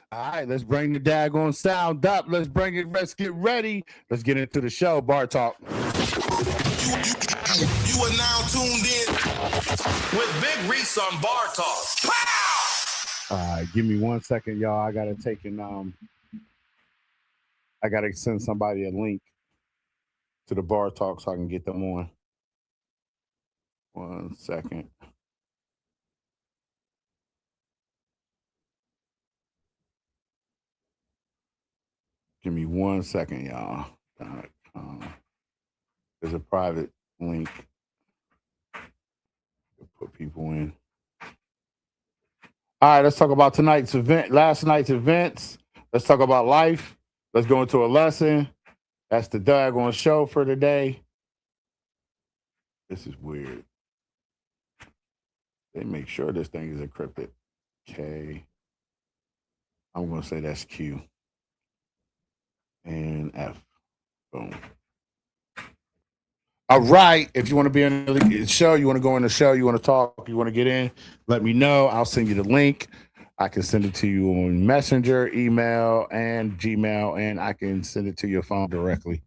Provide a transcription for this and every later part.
All right, let's bring the daggone sound up. Let's bring it. Let's get ready. Let's get into the show. Bar talk. You are now tuned in with Big Reese on Bar Talk. Pow! All right, give me 1 second, y'all. I gotta I gotta send somebody a link to the bar talk so I can get them on. 1 second. Give me 1 second, y'all. There's a private link to put people in. All right, let's talk about tonight's event, last night's events. Let's talk about life. Let's go into a lesson. That's the daggone show for today. This is weird. They make sure this thing is encrypted. K. I'm going to say that's Q. And F. Boom. All right. If you want to be in the show, you want to go in the show, you want to talk, you want to get in, let me know. I'll send you the link. I can send it to you on Messenger, email, and Gmail, and I can send it to your phone directly.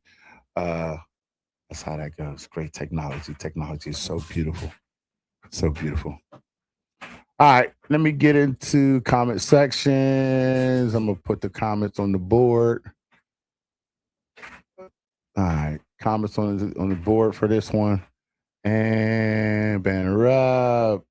That's how that goes. Great technology. Technology is so beautiful. So beautiful. All right. Let me get into comment sections. I'm going to put the comments on the board. All right, comments on the board for this one, and banner up.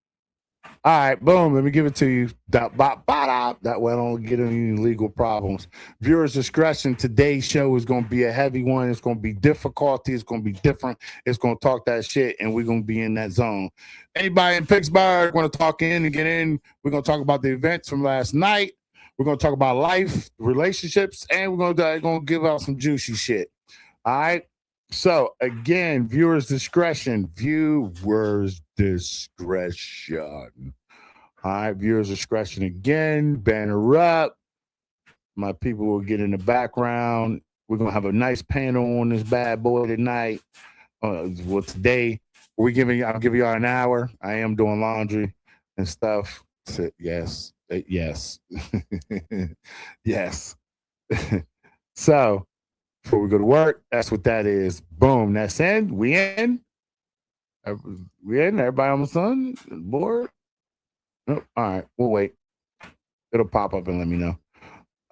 All right, boom. Let me give it to you. That way I don't get any legal problems. Viewers' discretion. Today's show is going to be a heavy one. It's going to be difficulty. It's going to be different. It's going to talk that shit, and we're going to be in that zone. Anybody in Pittsburgh want to talk in and get in? We're going to talk about the events from last night. We're going to talk about life, relationships, and we're going to give out some juicy shit. All right. So again, viewers' discretion. Viewers' discretion. All right, viewers' discretion again. Banner up. My people will get in the background. We're gonna have a nice panel on this bad boy tonight. Well, today I'm giving y'all an hour. I am doing laundry and stuff. So, yes, yes, yes. So. Before we go to work, that's what that is. Boom, that's in. We in. We in. Everybody on the sun board. Oh, all right, we'll wait. It'll pop up and let me know.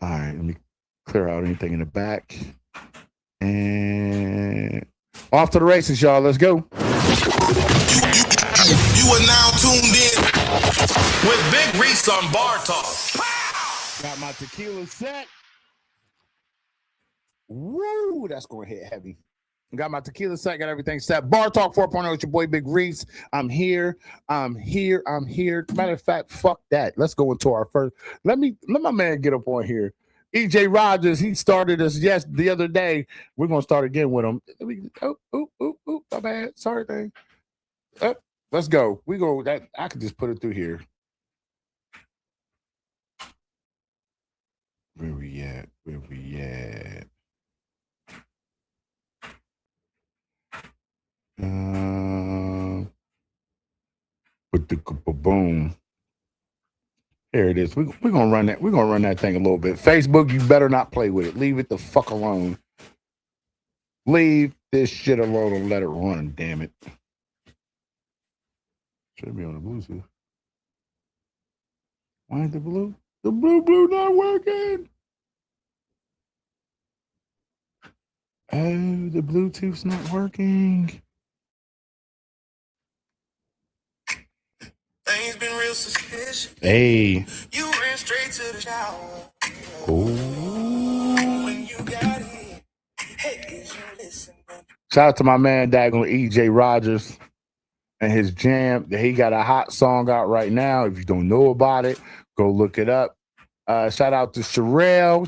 All right, let me clear out anything in the back. And off to the races, y'all. Let's go. You are now tuned in with Big Reese on Bar Talk. Got my tequila set. Woo, that's going to hit heavy. Got my tequila set, got everything set. Bar Talk 4.0, it's your boy Big Reese. I'm here. Matter of fact, fuck that. Let's go into our first. Let my man get up on here. EJ Rogers, he started us the other day. We're gonna start again with him. My bad. Sorry, thing. Let's go. We go. That I could just put it through here. Where we at? Boom. Here it is. We're gonna run that. We're gonna run that thing a little bit. Facebook, you better not play with it. Leave it the fuck alone. Leave this shit alone and let it run. Damn it. Should be on the Bluetooth. Why ain't the blue? The blue not working. Oh, the Bluetooth's not working. Things been real suspicious. Hey. You ran straight to the shower. Oh. When you got here. Hey, is you listening? Shout out to my man daggone EJ Rogers and his jam. He got a hot song out right now. If you don't know about it, go look it up. Shout out to Sherelle.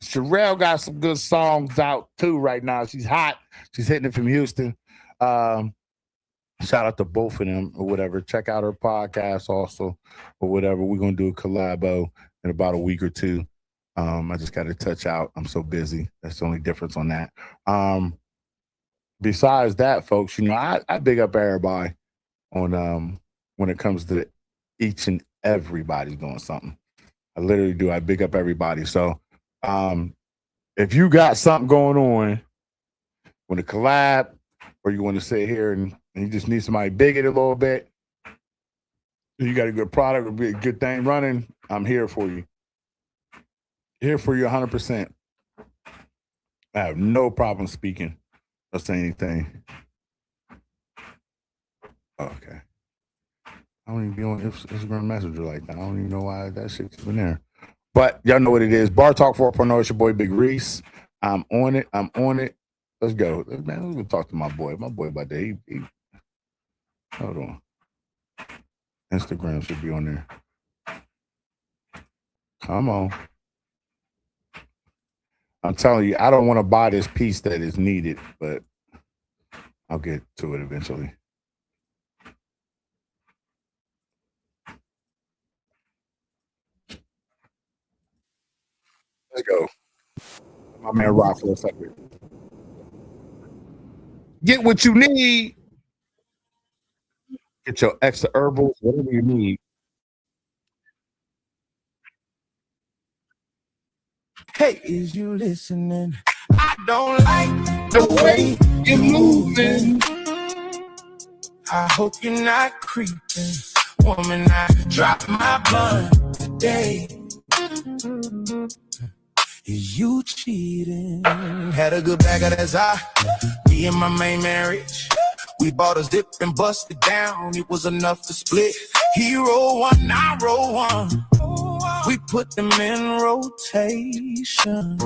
Sherelle got some good songs out too right now. She's hot. She's hitting it from Houston. Shout out to both of them or whatever. Check out her podcast also or whatever. We're going to do a collabo in about a week or two. I just got to touch out. I'm so busy. That's the only difference on that. Besides that, folks, I big up everybody on when it comes to each and everybody's doing something. I literally do. I big up everybody. So if you got something going on, want to collab, or you want to sit here and you just need somebody big it a little bit, you got a good product or be a good thing running, I'm here for you. Here for you 100%. I have no problem speaking or saying anything. Okay. I don't even be on Instagram Messenger like that. I don't even know why that shit's been there. But y'all know what it is. Bar Talk 4.0. It's your boy Big Reese. I'm on it. Let's go. Man, let's go talk to my boy. My boy about that. Hold on. Instagram should be on there. Come on. I'm telling you, I don't want to buy this piece that is needed, but I'll get to it eventually. Let's go. My man Rock for a second. Get what you need. Get your extra herbals, whatever you need. Hey, is you listening? I don't like the way you're moving. I hope you're not creeping. Woman, I drop my blunt today. Is you cheating? Had a good bag of that me and my main marriage. We bought a zip and busted down. It was enough to split. He roll one, I roll one. We put them in rotation.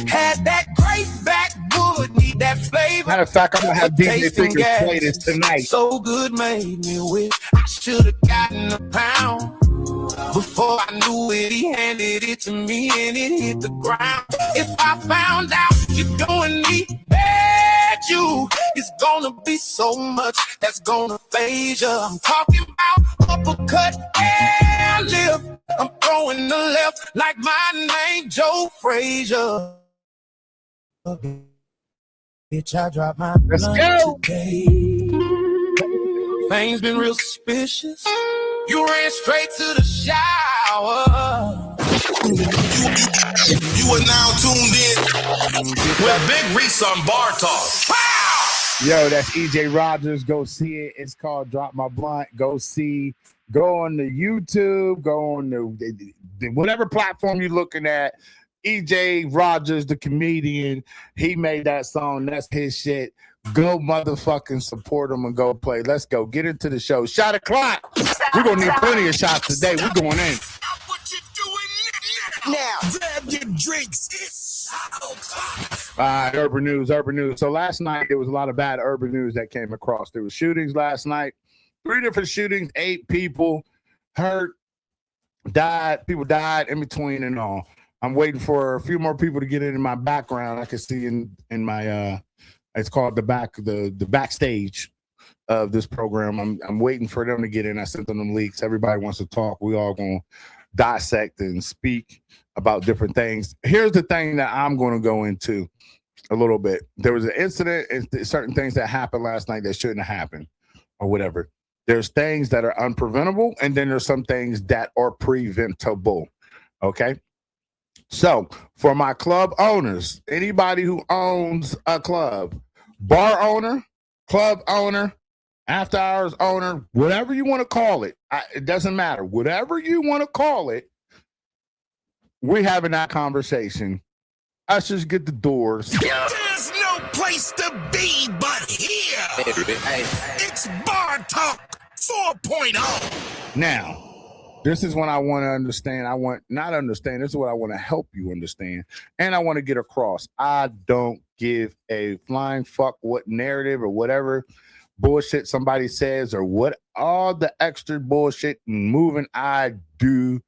Had that great backwood, need that flavor. Matter of fact, I'm gonna have DJ Fingers play this tonight. So good made me wish I should have gotten a pound. Before I knew it, he handed it to me and it hit the ground. If I found out you're doing me bad, it's gonna be so much that's gonna phase ya. I'm talking about uppercut and lift. I'm throwing the left like my name Joe Frazier. Bitch, I dropped my Let's go. Today. Things been real suspicious. You ran straight to the shower. You are now tuned in with Big Reese on Bar Talk. Pow! Yo, that's EJ Rogers. Go see it. It's called Drop My Blunt. Go on the YouTube. Go on the whatever platform you're looking at. EJ Rogers, the comedian, he made that song. That's his shit. Go motherfucking support him and go play. Let's go. Get into the show. Shot o'clock. We're going to need plenty of shots today. We're going in. What you doing now? Grab your drinks. It's All right, urban news. So last night, there was a lot of bad urban news that came across. There were shootings last night. 3 different shootings, 8 people hurt, died. People died in between and all. I'm waiting for a few more people to get in my background. I can see in my it's called the backstage of this program. I'm waiting for them to get in. I sent them leaks. Everybody wants to talk. We all gonna dissect and speak about different things. Here's the thing that I'm going to go into a little bit. There was an incident and certain things that happened last night that shouldn't have happened or whatever. There's things that are unpreventable, and then there's some things that are preventable. Okay. So for my club owners, anybody who owns a club, bar owner, club owner, after hours owner, whatever you want to call it, it doesn't matter. Whatever you want to call it, we're having that conversation. Let's just get the doors. There's no place to be but here. It's Bar Talk 4.0. Now, this is what I want to understand. This is what I want to help you understand. And I want to get across. I don't give a flying fuck what narrative or whatever bullshit somebody says or what all the extra bullshit and moving. I do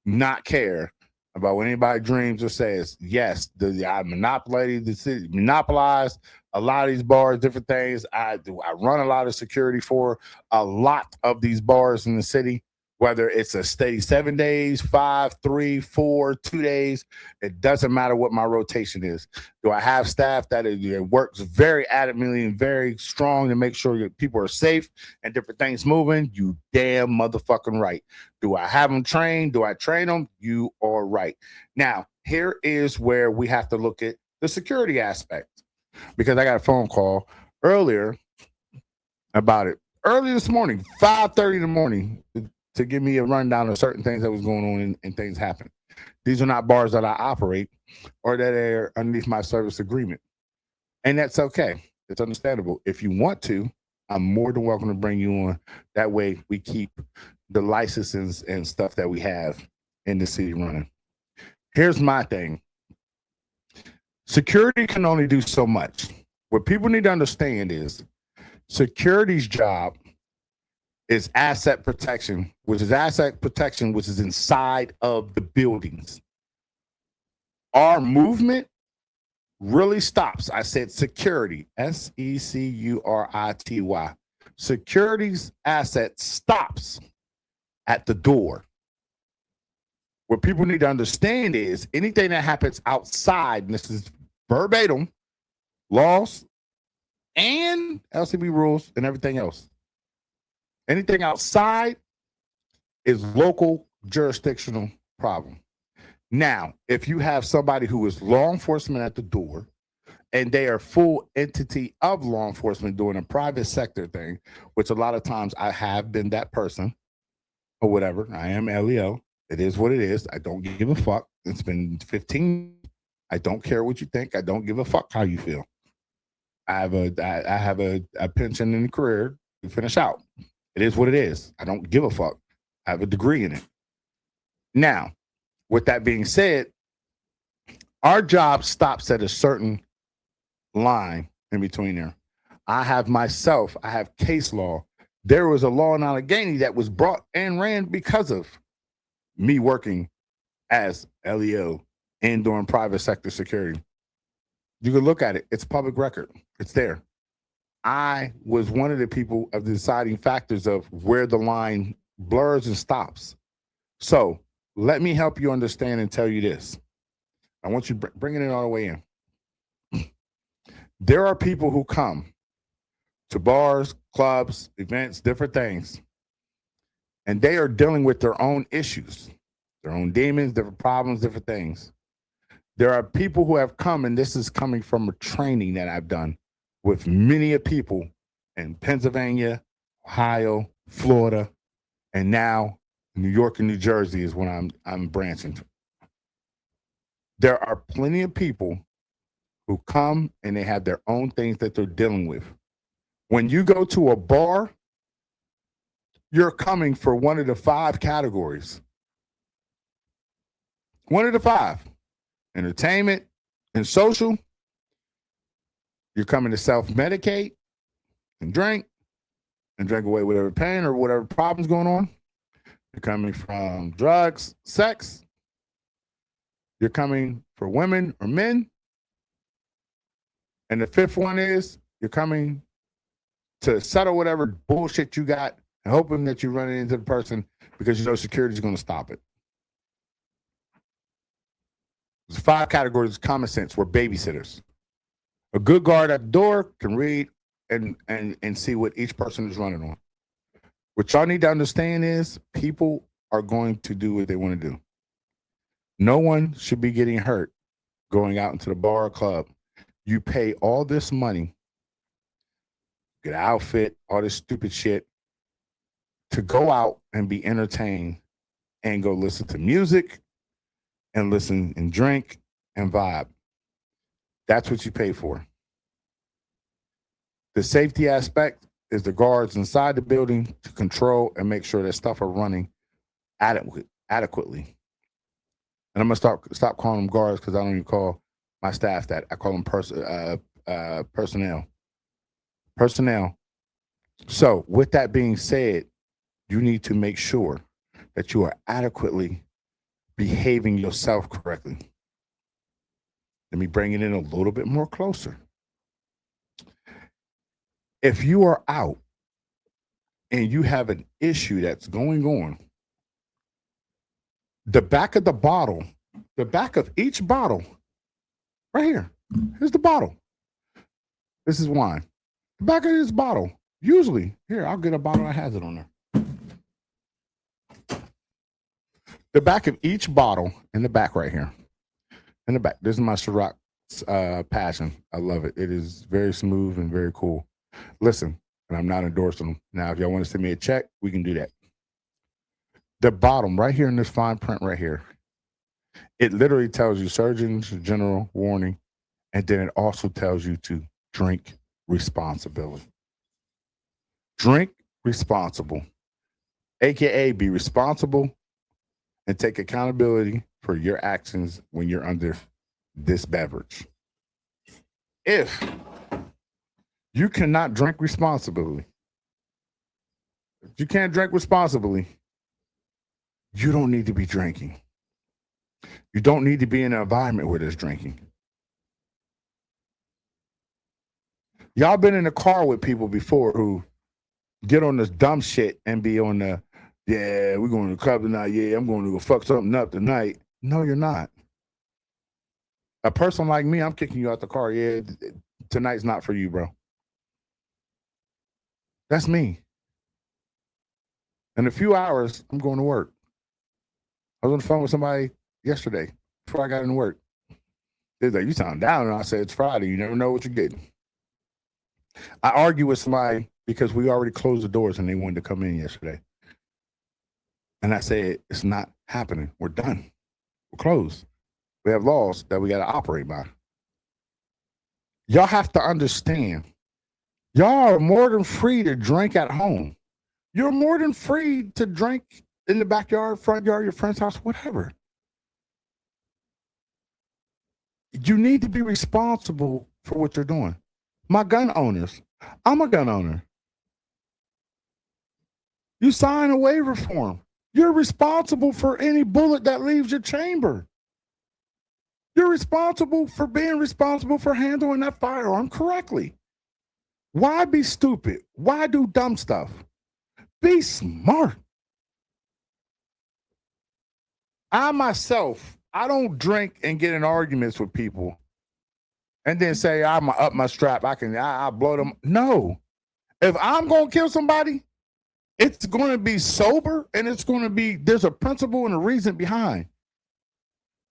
not care about what anybody dreams or says. Yes, I monopolize the city, monopolize a lot of these bars, different things. I run a lot of security for a lot of these bars in the city. Whether it's a steady 7 days, 5, 3, 4, 2 days, it doesn't matter what my rotation is. Do I have staff that works very adamantly and very strong to make sure that people are safe and different things moving? You damn motherfucking right. Do I have them trained? Do I train them? You are right. Now, here is where we have to look at the security aspect, because I got a phone call earlier about it. Early this morning, 5:30 in the morning, to give me a rundown of certain things that was going on and things happen. These are not bars that I operate or that are underneath my service agreement. And that's okay. It's understandable. If you want to, I'm more than welcome to bring you on. That way we keep the licenses and stuff that we have in the city running. Here's my thing. Security can only do so much. What people need to understand is security's job is asset protection, which is inside of the buildings. Our movement really stops. I said security, SECURITY. Security's asset stops at the door. What people need to understand is anything that happens outside, and this is verbatim, laws and LCB rules and everything else. Anything outside is local jurisdictional problem. Now, if you have somebody who is law enforcement at the door and they are full entity of law enforcement doing a private sector thing, which a lot of times I have been that person or whatever. I am LEO. It is what it is. I don't give a fuck. It's been 15. I don't care what you think. I don't give a fuck how you feel. I have a pension in the career to finish out. It is what it is. I don't give a fuck. I have a degree in it. Now, with that being said, our job stops at a certain line in between there. I have case law. There was a law in Allegheny that was brought and ran because of me working as LEO and doing private sector security. You can look at it. It's public record. It's there. I was one of the people of the deciding factors of where the line blurs and stops. So let me help you understand and tell you this. I want you bringing it all the way in. There are people who come to bars, clubs, events, different things, and they are dealing with their own issues, their own demons, different problems, different things. There are people who have come, and this is coming from a training that I've done with many people in Pennsylvania, Ohio, Florida, and now New York and New Jersey is when I'm branching to. There are plenty of people who come and they have their own things that they're dealing with. When you go to a bar, you're coming for one of the 5 categories. One of the 5. Entertainment and social. You're coming to self-medicate and drink away whatever pain or whatever problems going on. You're coming from drugs, sex. You're coming for women or men. And the 5th one is you're coming to settle whatever bullshit you got and hoping that you run it into the person because you know security is going to stop it. There's 5 categories of common sense. We're babysitters. A good guard at the door can read and see what each person is running on. What y'all need to understand is people are going to do what they want to do. No one should be getting hurt going out into the bar or club. You pay all this money, get an outfit, all this stupid shit, to go out and be entertained and go listen to music and listen and drink and vibe. That's what you pay for. The safety aspect is the guards inside the building to control and make sure that stuff are running adequately. And I'm gonna stop calling them guards because I don't even call my staff that. I call them personnel. Personnel. So with that being said, you need to make sure that you are adequately behaving yourself correctly. Let me bring it in a little bit more closer. If you are out and you have an issue that's going on The back of the bottle, the back of each bottle, right here. Here's the bottle. This is wine. The back of this bottle, usually, here, I'll get a bottle that has it on there. The back of each bottle in the back right here. In the back. This is my Ciroc Passion. I love it. It is very smooth and very cool. Listen, and I'm not endorsing them. Now, if y'all want to send me a check, we can do that. The bottom right here in this fine print right here, it literally tells you Surgeon's General warning, and then it also tells you to drink responsibly. Drink responsible, aka be responsible and take accountability for your actions when you're under this beverage. If you cannot drink responsibly, if you can't drink responsibly, you don't need to be drinking. You don't need to be in an environment where there's drinking. Y'all been in the car with people before who get on this dumb shit and be on the, yeah, we're going to the club tonight. Yeah, I'm going to go fuck something up tonight. No, you're not. A person like me, I'm kicking you out the car. Yeah, tonight's not for you, bro. That's me. In a few hours, I'm going to work. I was on the phone with somebody yesterday before I got into work. They're like, you sound down. And I said, it's Friday. You never know what you're getting. I argue with somebody because we already closed the doors and they wanted to come in yesterday. And I said, it's not happening. We're done. We're closed. We have laws that we got to operate by. Y'all have to understand. Y'all are more than free to drink at home. You're more than free to drink in the backyard, front yard, your friend's house, whatever. You need to be responsible for what you're doing. My gun owners, I'm a gun owner. You sign a waiver form. You're responsible for any bullet that leaves your chamber. You're responsible for being responsible for handling that firearm correctly. Why be stupid? Why do dumb stuff? Be smart. I myself, I don't drink and get in arguments with people and then say, I'm up my strap. I blow them. No. If I'm going to kill somebody, it's going to be sober and it's going to be, there's a principle and a reason behind.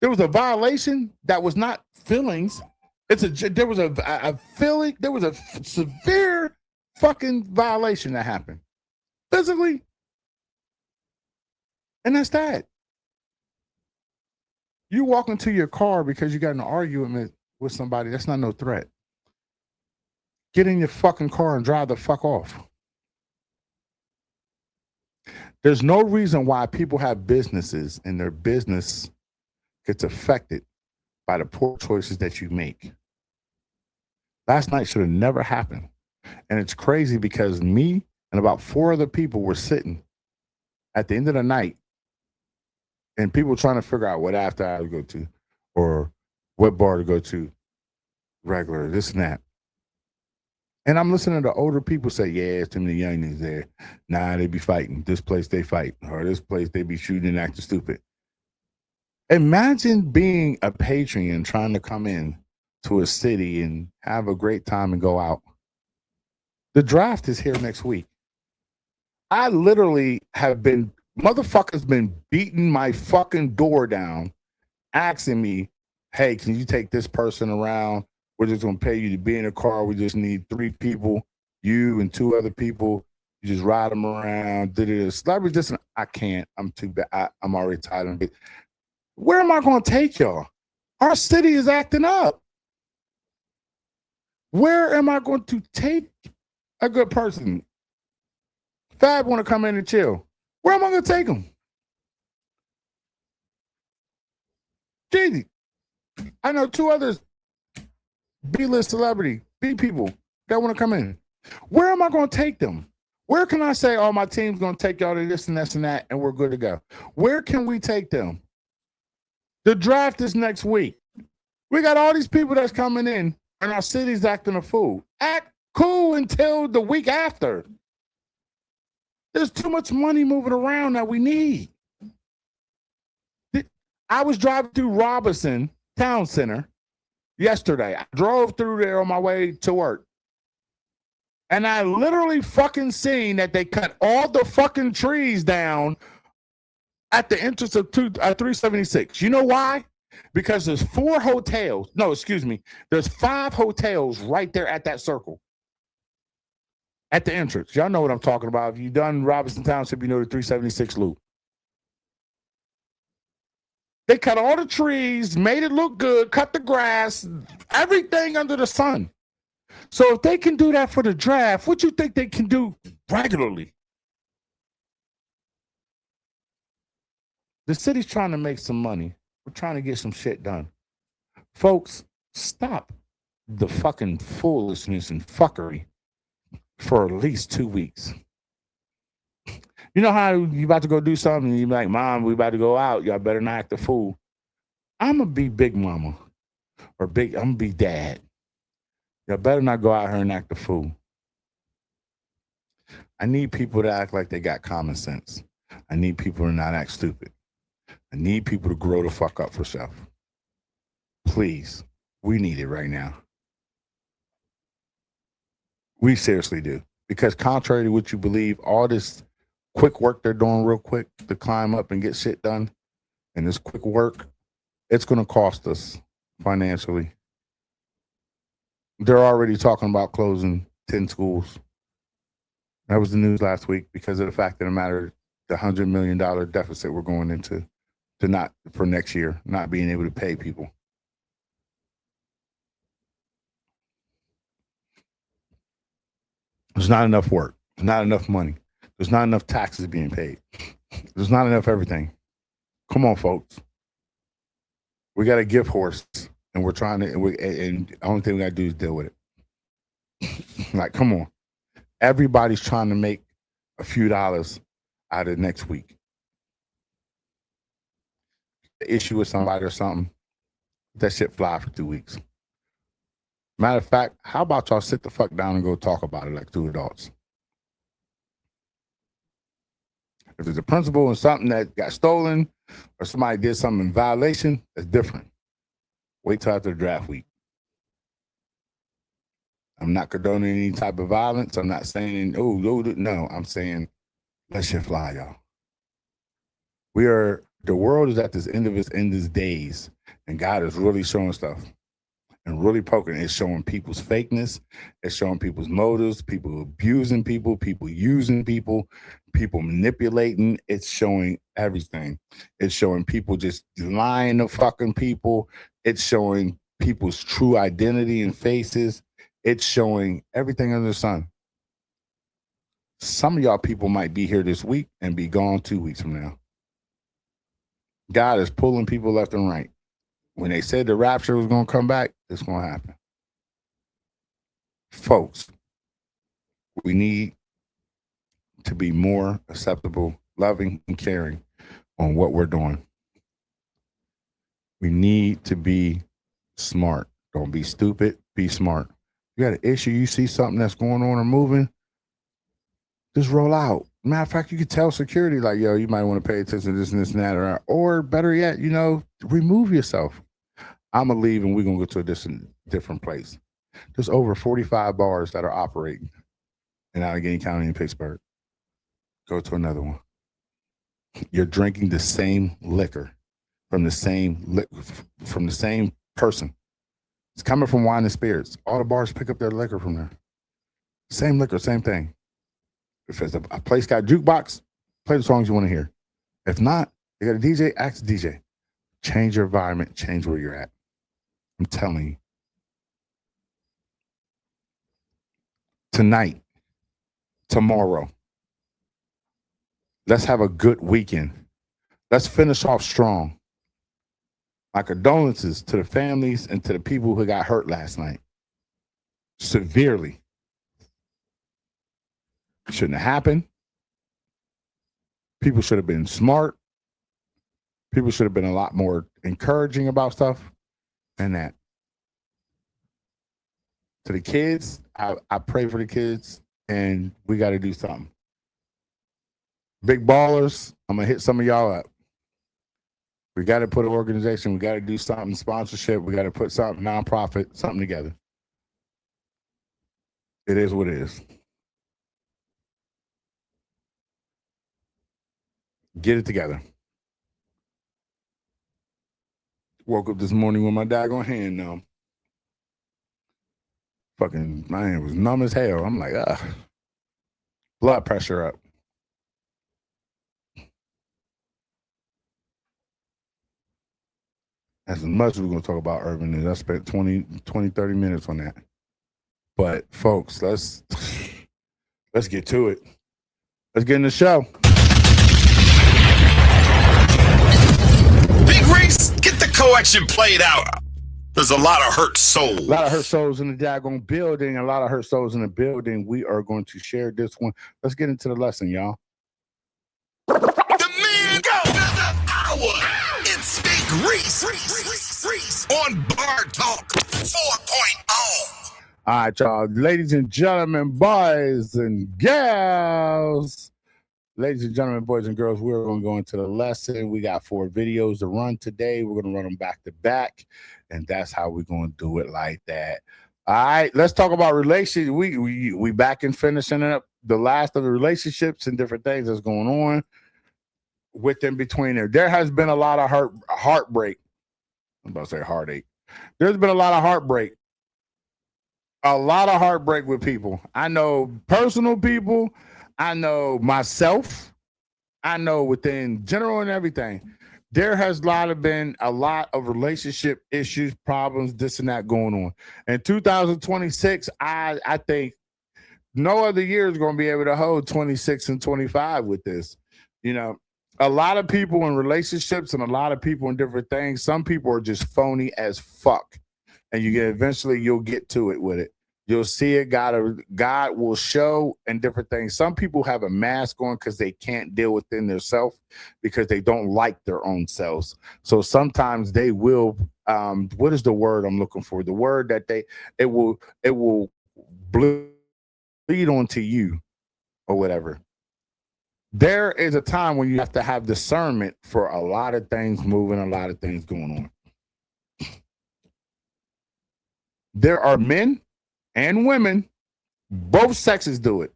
There was a violation that was not feelings. There was a feeling, there was a severe fucking violation that happened physically. And that's that. You walk into your car because you got an argument with somebody, that's not no threat. Get in your fucking car and drive the fuck off. There's no reason why people have businesses and their business gets affected by the poor choices that you make. Last night should have never happened. And it's crazy because me and about 4 other people were sitting at the end of the night and people trying to figure out what after hours to go to or what bar to go to, regular, this and that. And I'm listening to older people say, yeah, it's too many youngins there. Nah, they be fighting. This place they fight. Or this place they be shooting and acting stupid. Imagine being a patron trying to come in to a city and have a great time and go out. The draft is here next week. I literally have been, motherfuckers been beating my fucking door down, asking me, hey, can you take this person around? We're just going to pay you to be in a car. We just need 3 people, you and 2 other people. You just ride them around. Celebrities, listen, I can't. I'm too bad. I'm already tired of it. Where am I going to take y'all? Our city is acting up. Where am I going to take a good person? Fab want to come in and chill. Where am I going to take him? Jeezy. I know 2 others, B-list celebrity, B people that want to come in. Where am I going to take them? Where can I say, oh, my team's going to take y'all to this and this and that, and we're good to go? Where can we take them? The draft is next week. We got all these people that's coming in, and our city's acting a fool. Act cool until the week after. There's too much money moving around that we need. I was driving through Robinson Town Center yesterday. I drove through there on my way to work. And I literally fucking seen that they cut all the fucking trees down at the entrance of 376. You know why? Because there's 4 hotels. No, excuse me. There's 5 hotels right there at that circle. At the entrance. Y'all know what I'm talking about. If you've done Robinson Township, you know the 376 loop. They cut all the trees, made it look good, cut the grass, everything under the sun. So if they can do that for the draft, what you think they can do regularly? The city's trying to make some money. We're trying to get some shit done. Folks, stop the fucking foolishness and fuckery for at least 2 weeks. You know how you about to go do something and you're like, Mom, we about to go out. Y'all better not act a fool. I'm going to be big mama or I'm going to be dad. Y'all better not go out here and act a fool. I need people to act like they got common sense. I need people to not act stupid. I need people to grow the fuck up for self. Please, we need it right now. We seriously do. Because contrary to what you believe, all this quick work they're doing real quick to climb up and get shit done, and this quick work, it's going to cost us financially. They're already talking about closing 10 schools. That was the news last week because of the fact of the matter, the $100 million deficit we're going into to not for next year, not being able to pay people. There's not enough work. There's not enough money. There's not enough taxes being paid. There's not enough everything. Come on, folks. We got a gift horse, and we're trying to, and the only thing we got to do is deal with it. Like, come on. Everybody's trying to make a few dollars out of next week. The issue with somebody or something, that shit fly for 2 weeks. Matter of fact, how about y'all sit the fuck down and go talk about it like 2 adults? If there's a principal and something that got stolen or somebody did something in violation, that's different. Wait till after the draft week. I'm not condoning any type of violence. I'm not saying, no. I'm saying, let shit fly, y'all. The world is at this end of its days, and God is really showing stuff and really poking. It's showing people's fakeness. It's showing people's motives, people abusing people using people manipulating. It's showing everything. It's showing people just lying to fucking people. It's showing people's true identity and faces. It's showing everything under the sun. Some of y'all people might be here this week and be gone 2 weeks from now. God is pulling people left and right. When they said the rapture was going to come back, it's going to happen. Folks, we need to be more acceptable, loving, and caring on what we're doing. We need to be smart. Don't be stupid. Be smart. You got an issue, you see something that's going on or moving, just roll out. Matter of fact, you could tell security, like, yo, you might want to pay attention to this and this and that. Or better yet, remove yourself. I'm going to leave and we're going to go to a different place. There's over 45 bars that are operating in Allegheny County in Pittsburgh. Go to another one. You're drinking the same liquor from the same person. It's coming from Wine and Spirits. All the bars pick up their liquor from there. Same liquor, same thing. If it's a place got a jukebox, play the songs you want to hear. If not, you got a DJ, ask the DJ. Change your environment, change where you're at. I'm telling you. Tonight, tomorrow, let's have a good weekend. Let's finish off strong. My condolences to the families and to the people who got hurt last night. Severely. Shouldn't have happened. People should have been smart. People should have been a lot more encouraging about stuff and that. To the kids, I pray for the kids, and we got to do something. Big ballers, I'm going to hit some of y'all up. We got to put an organization. We got to do something, sponsorship. We got to put something, nonprofit, something together. It is what it is. Get it together. Woke up this morning with my daggone hand numb. Fucking, my hand was numb as hell. I'm like, blood pressure up. As much as we're going to talk about urban news, I spent 20, 30 minutes on that. But folks, let's get to it. Let's get in the show. Big Reese, get the co-action played out. There's a lot of hurt souls. A lot of hurt souls in the daggone building. A lot of hurt souls in the building. We are going to share this one. Let's get into the lesson, y'all. The man go another hour. It's Big Reese on Bar Talk 4.0. All right, y'all. Ladies and gentlemen, boys and gals. Ladies and gentlemen, boys and girls, we're going to go into the lesson. We got 4 videos to run today. We're going to run them back to back, and that's how we're going to do it like that. All right, let's talk about relationships. We back and finishing up the last of the relationships and different things that's going on within between there. There has been a lot of heartbreak. I'm about to say heartache. There's been a lot of heartbreak. A lot of heartbreak with people. I know personal people. I know myself. I know within general and everything. There has been a lot of relationship issues, problems, this and that going on. In 2026, I think no other year is going to be able to hold 26 and 25 with this. You know, a lot of people in relationships and a lot of people in different things. Some people are just phony as fuck. And eventually you'll get to it with it. You'll see it. God will show and different things. Some people have a mask on because they can't deal within themselves because they don't like their own selves. So sometimes they will. What is the word I'm looking for? The word that it will bleed onto you or whatever. There is a time when you have to have discernment for a lot of things moving, a lot of things going on. There are men and women, both sexes do it.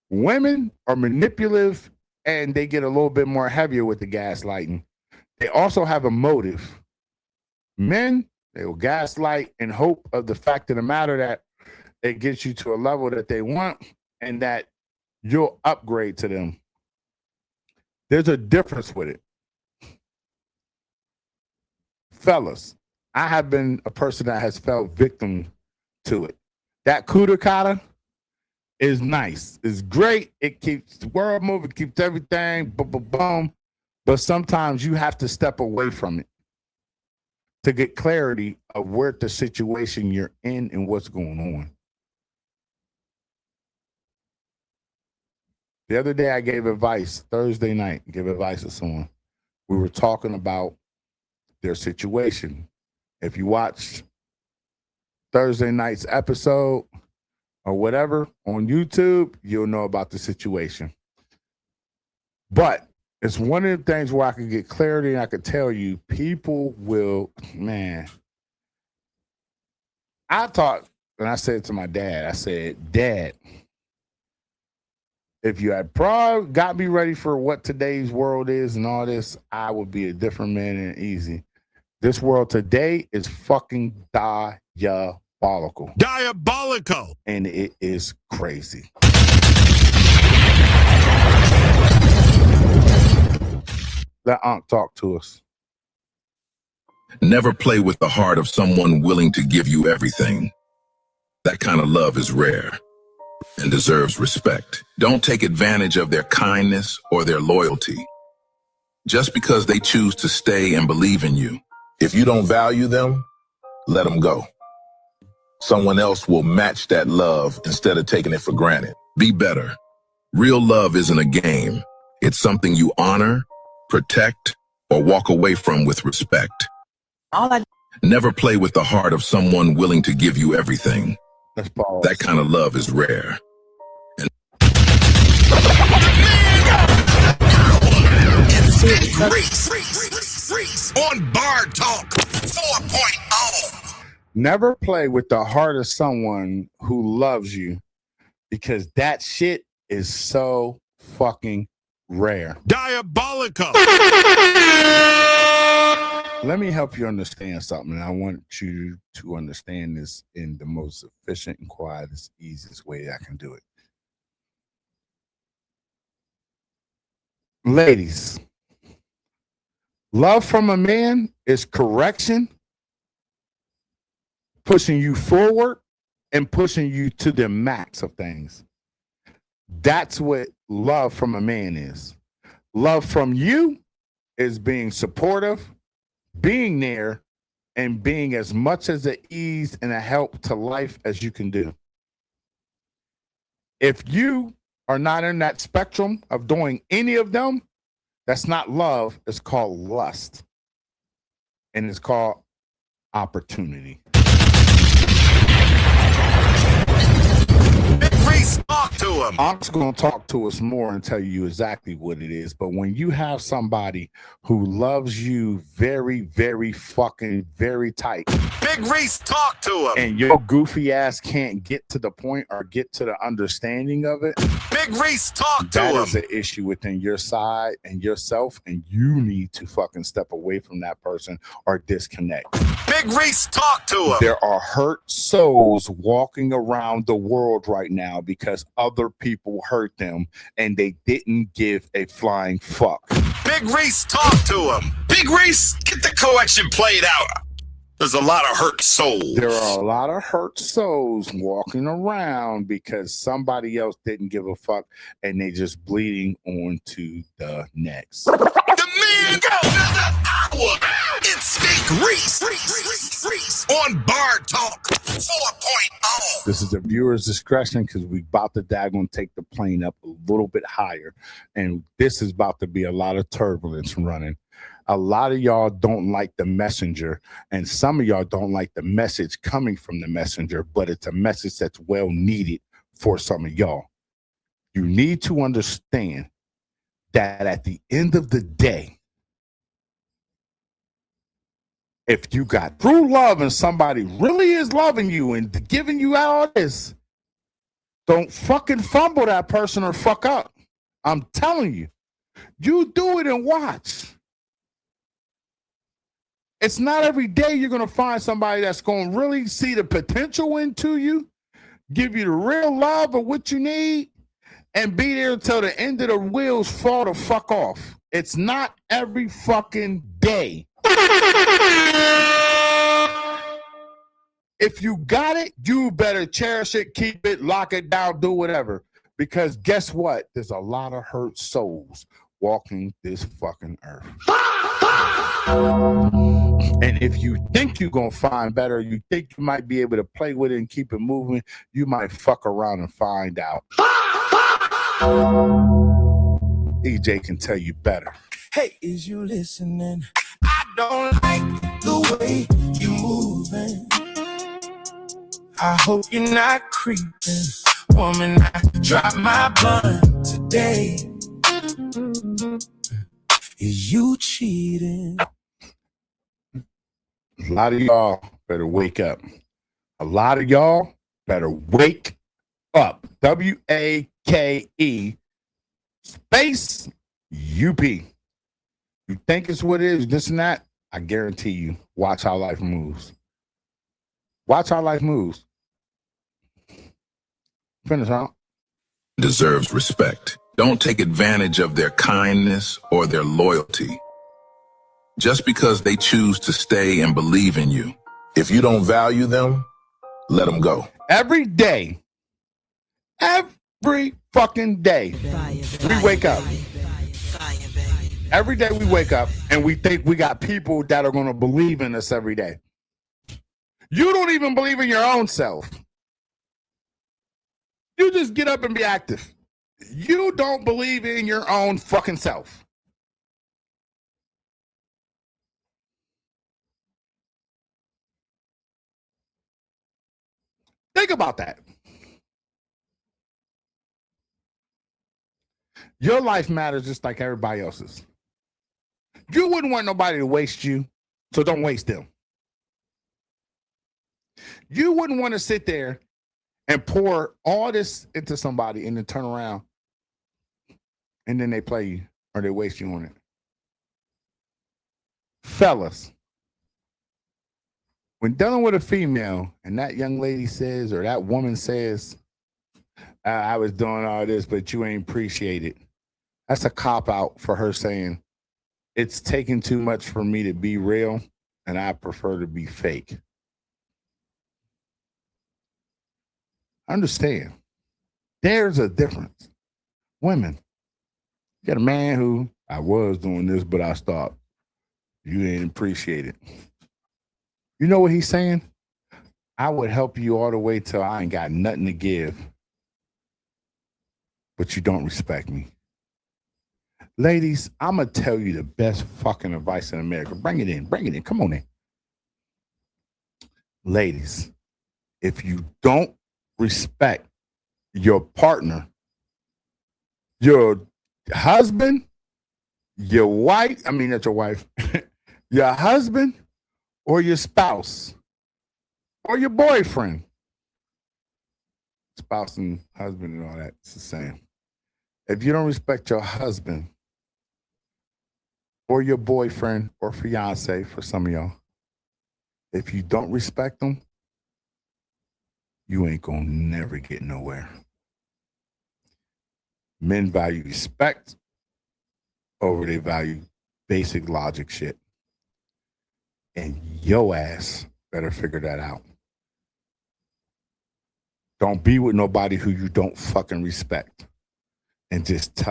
Women are manipulative and they get a little bit more heavier with the gaslighting. They also have a motive. Men, they will gaslight in hope of the fact of the matter that it gets you to a level that they want and that you'll upgrade to them. There's a difference with it. Fellas, I have been a person that has felt victim to it. That kudakata is nice. It's great. It keeps the world moving, keeps everything boom. But sometimes you have to step away from it to get clarity of where the situation you're in and what's going on. The other day I gave advice, Thursday night, gave advice to someone. We were talking about their situation. If you watched Thursday night's episode or whatever on YouTube, you'll know about the situation. But it's one of the things where I can get clarity and I can tell you people will, man. I thought, and I said to my dad, I said, Dad, if you had got me ready for what today's world is and all this, I would be a different man and easy. This world today is fucking diabolical. Diabolical. And it is crazy. Let Unc talk to us. Never play with the heart of someone willing to give you everything. That kind of love is rare and deserves respect. Don't take advantage of their kindness or their loyalty. Just because they choose to stay and believe in you, if you don't value them, let them go. Someone else will match that love instead of taking it for granted. Be better. Real love isn't a game. It's something you honor, protect, or walk away from with respect. Never play with the heart of someone willing to give you everything. Let's pause. That kind of love is rare. on Bar Talk 4.0. Never play with the heart of someone who loves you, because that shit is so fucking rare. Diabolical. Let me help you understand something. And I want you to understand this in the most efficient and quietest, easiest way I can do it. Ladies, love from a man is correction, pushing you forward and pushing you to the max of things. That's what love from a man is. Love from you is being supportive, being there, and being as much as an ease and a help to life as you can do. If you are not in that spectrum of doing any of them, that's not love. It's called lust. And it's called opportunity. Talk to him. I'm just going to talk to us more and tell you exactly what it is. But when you have somebody who loves you very, very fucking very tight, Big Reese, talk to him. and your goofy ass can't get to the point or get to the understanding of it, Big Reese, talk to that him. is an issue within your side and yourself, and you need to fucking step away from that person or disconnect. Big Reese, talk to him. There are hurt souls walking around the world right now because other people hurt them and they didn't give a flying fuck. Big Reese, talk to him. Big Reese, get the collection played out. There's a lot of hurt souls. There are a lot of hurt souls walking around because somebody else didn't give a fuck and they just bleeding on to the next. The man go another hour. It's Big Reese on Bar Talk 4.0. This is a viewer's discretion because we about to daggone take the plane up a little bit higher. And this is about to be a lot of turbulence running. A lot of y'all don't like the messenger, and some of y'all don't like the message coming from the messenger, but it's a message that's well needed for some of y'all. You need to understand that at the end of the day, if you got true love and somebody really is loving you and giving you all this, don't fucking fumble that person or fuck up. I'm telling you, you do it and watch. It's not every day you're going to find somebody that's going to really see the potential into you, give you the real love of what you need, and be there until the end of the wheels fall the fuck off. It's not every fucking day. If you got it, you better cherish it, keep it, lock it down, do whatever. Because guess what? There's a lot of hurt souls walking this fucking earth. And if you think you're going to find better, you think you might be able to play with it and keep it moving, you might fuck around and find out. EJ can tell you better. Hey, is you listening? I don't like the way you moving. I hope you're not creeping. Woman, I dropped my blunt today. Is you cheating? A lot of y'all better wake up. A lot of y'all better wake up. W-A-K-E space U-P. You think it's what it is, this and that? I guarantee you, watch how life moves. Watch how life moves. Finish, huh? Deserves respect. Don't take advantage of their kindness or their loyalty. Just because they choose to stay and believe in you. If you don't value them, let them go. Every day, every fucking day, we wake up. Every day we wake up and we think we got people that are going to believe in us every day. You don't even believe in your own self. You just get up and be active. You don't believe in your own fucking self. Think about that. Your life matters just like everybody else's. You wouldn't want nobody to waste you, so don't waste them. You wouldn't want to sit there and pour all this into somebody and then turn around and then they play you or they waste you on it. Fellas, when dealing with a female and that young lady says or that woman says, I was doing all this, but you ain't appreciate it. That's a cop-out for her saying, it's taking too much for me to be real, and I prefer to be fake. Understand, there's a difference. Women, you got a man who, I was doing this, but I stopped. You didn't appreciate it. You know what he's saying? I would help you all the way till I ain't got nothing to give, but you don't respect me. Ladies, I'm going to tell you the best fucking advice in America. Bring it in. Come on in. Ladies, if you don't respect your partner, your husband, your wife, I mean, not your wife, your husband or your spouse or your boyfriend, spouse and husband and all that, it's the same. If you don't respect your husband or your boyfriend or fiance, for some of y'all, if you don't respect them, you ain't gonna never get nowhere. Men value respect over they value basic logic shit. And yo ass better figure that out. Don't be with nobody who you don't fucking respect. And just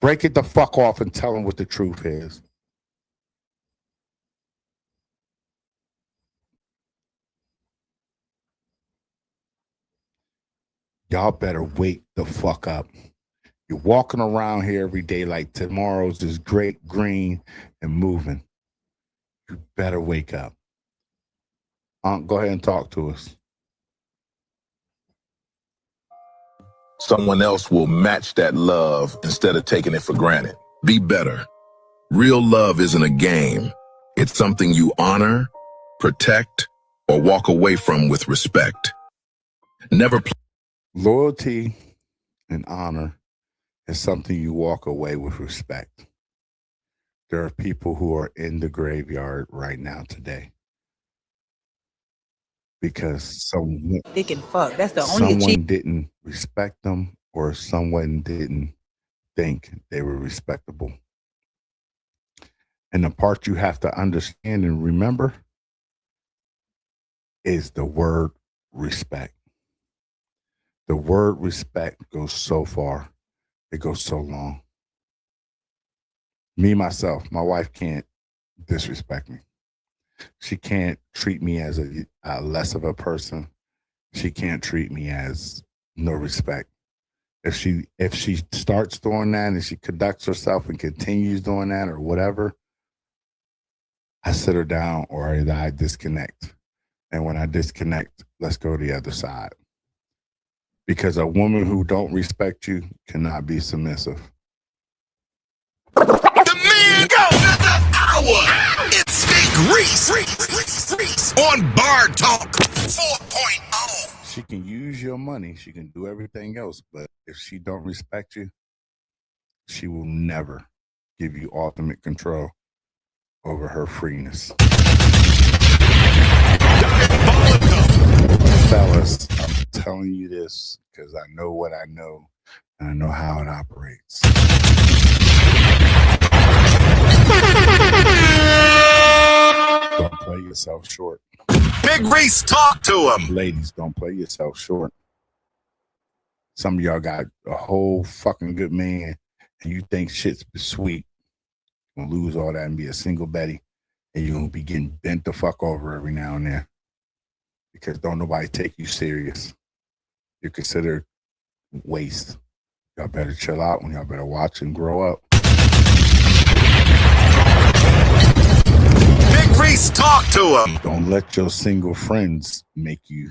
break it the fuck off and tell them what the truth is. Y'all better wake the fuck up. You're walking around here every day like tomorrow's this great green and moving. You better wake up. Go ahead and talk to us. Someone else will match that love instead of taking it for granted. Be better. Real love isn't a game. It's something you honor, protect, or walk away from with respect. Never Loyalty and honor is something you walk away with respect. There are people who are in the graveyard right now today because someone didn't respect them or someone didn't think they were respectable. And the part you have to understand and remember is the word respect. The word respect goes so far. It goes so long. Me, myself, my wife can't disrespect me. She can't treat me as a less of a person. She can't treat me as no respect. If she starts doing that and she conducts herself and continues doing that or whatever, I sit her down or I disconnect. And when I disconnect, let's go to the other side. Because a woman who don't respect you cannot be submissive. The man go the hour. It's Big Reese on Bar Talk 4.0. She can use your money. She can do everything else. But if she don't respect you, she will never give you ultimate control over her freeness. Fellas, I'm telling you this because I know what I know and I know how it operates. Don't play yourself short. Big Reese, talk to him. Ladies, don't play yourself short. Some of y'all got a whole fucking good man and you think shit's sweet. You're gonna lose all that and be a single Betty and you're gonna be getting bent the fuck over every now and then. Because don't nobody take you serious. You're considered waste. Y'all better chill out and y'all better watch and grow up. Big Reese, talk to him. Don't let your single friends make you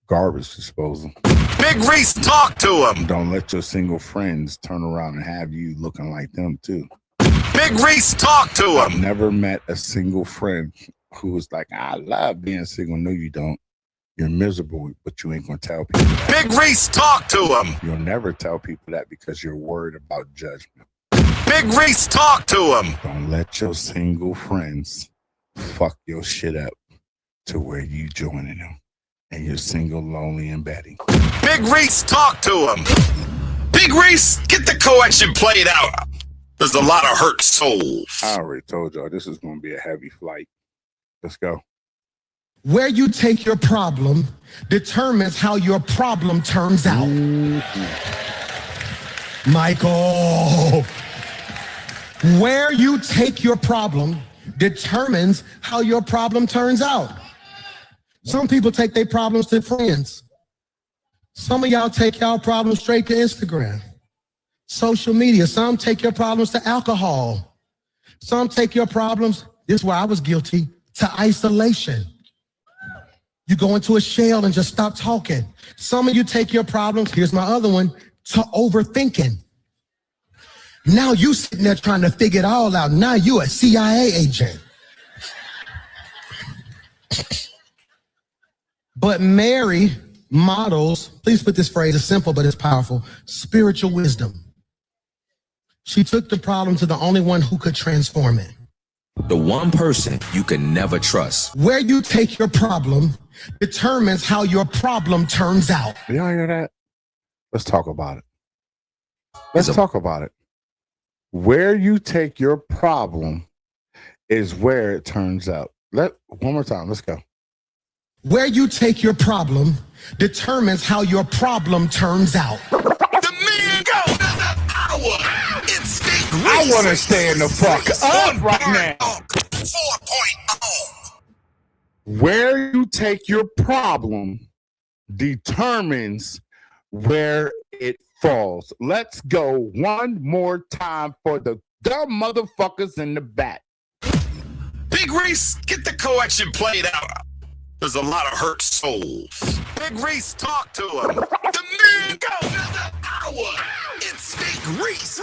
garbage disposal. Big Reese, talk to him. Don't let your single friends turn around and have you looking like them too. Big Reese, talk to I've him. never met a single friend who was like, I love being single. No, you don't. You're miserable, but you ain't going to tell people that. Big Reese, talk to him. You'll never tell people that because you're worried about judgment. Big Reese, talk to him. Don't let your single friends fuck your shit up to where you joining them and you're single, lonely, and Betty. Big Reese, talk to him. Big Reese, get the collection played out. There's a lot of hurt souls. I already told y'all this is going to be a heavy flight. Let's go. Where you take your problem determines how your problem turns out. Michael. Where you take your problem determines how your problem turns out. Some people take their problems to friends. Some of y'all take y'all problems straight to Instagram, social media. Some take your problems to alcohol. Some take your problems, this is where I was guilty, to isolation. You go into a shell and just stop talking. Some of you take your problems, here's my other one, to overthinking. Now you sitting there trying to figure it all out. Now you a CIA agent. But Mary models, please put this phrase, it's simple but it's powerful, spiritual wisdom. She took the problem to the only one who could transform it. The one person you can never trust. Where you take your problem determines how your problem turns out. Y'all hear that? Let's talk about it. Let's talk about it. Where you take your problem is where it turns out. One more time. Let's go. Where you take your problem determines how your problem turns out. The man go to the power. It's Big Reese. I want to stay in the fuck up right now. 4.0. Where you take your problem determines where it falls. Let's go one more time for the dumb motherfuckers in the back. Big Reese, get the collection played out. There's a lot of hurt souls. Big Reese, talk to him. The man go to the power. It's Big Reese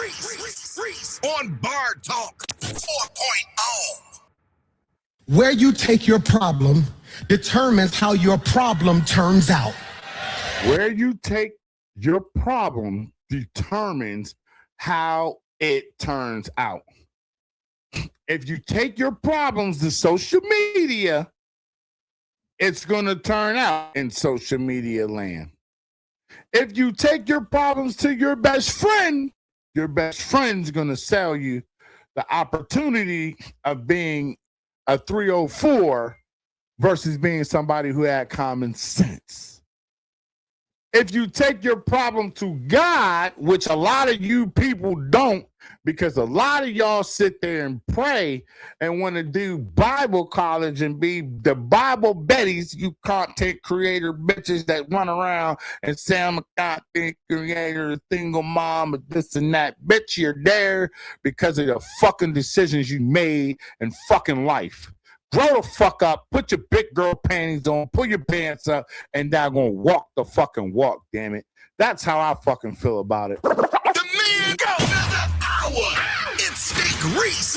on Bar Talk 4.0. Where you take your problem determines how your problem turns out. Where you take your problem determines how it turns out. If you take your problems to social media, it's going to turn out in social media land. If you take your problems to your best friend's going to sell you the opportunity of being a 304 versus being somebody who had common sense. If you take your problem to God, which a lot of you people don't, because a lot of y'all sit there and pray and want to do Bible college and be the Bible Bettys, you content creator bitches that run around and say I'm a content creator, a single mom, this and that. Bitch, you're there because of the fucking decisions you made in fucking life. Grow the fuck up, put your big girl panties on, pull your pants up, and now gonna walk the fucking walk, damn it. That's how I fucking feel about it. The man go to the power. It's Big Reese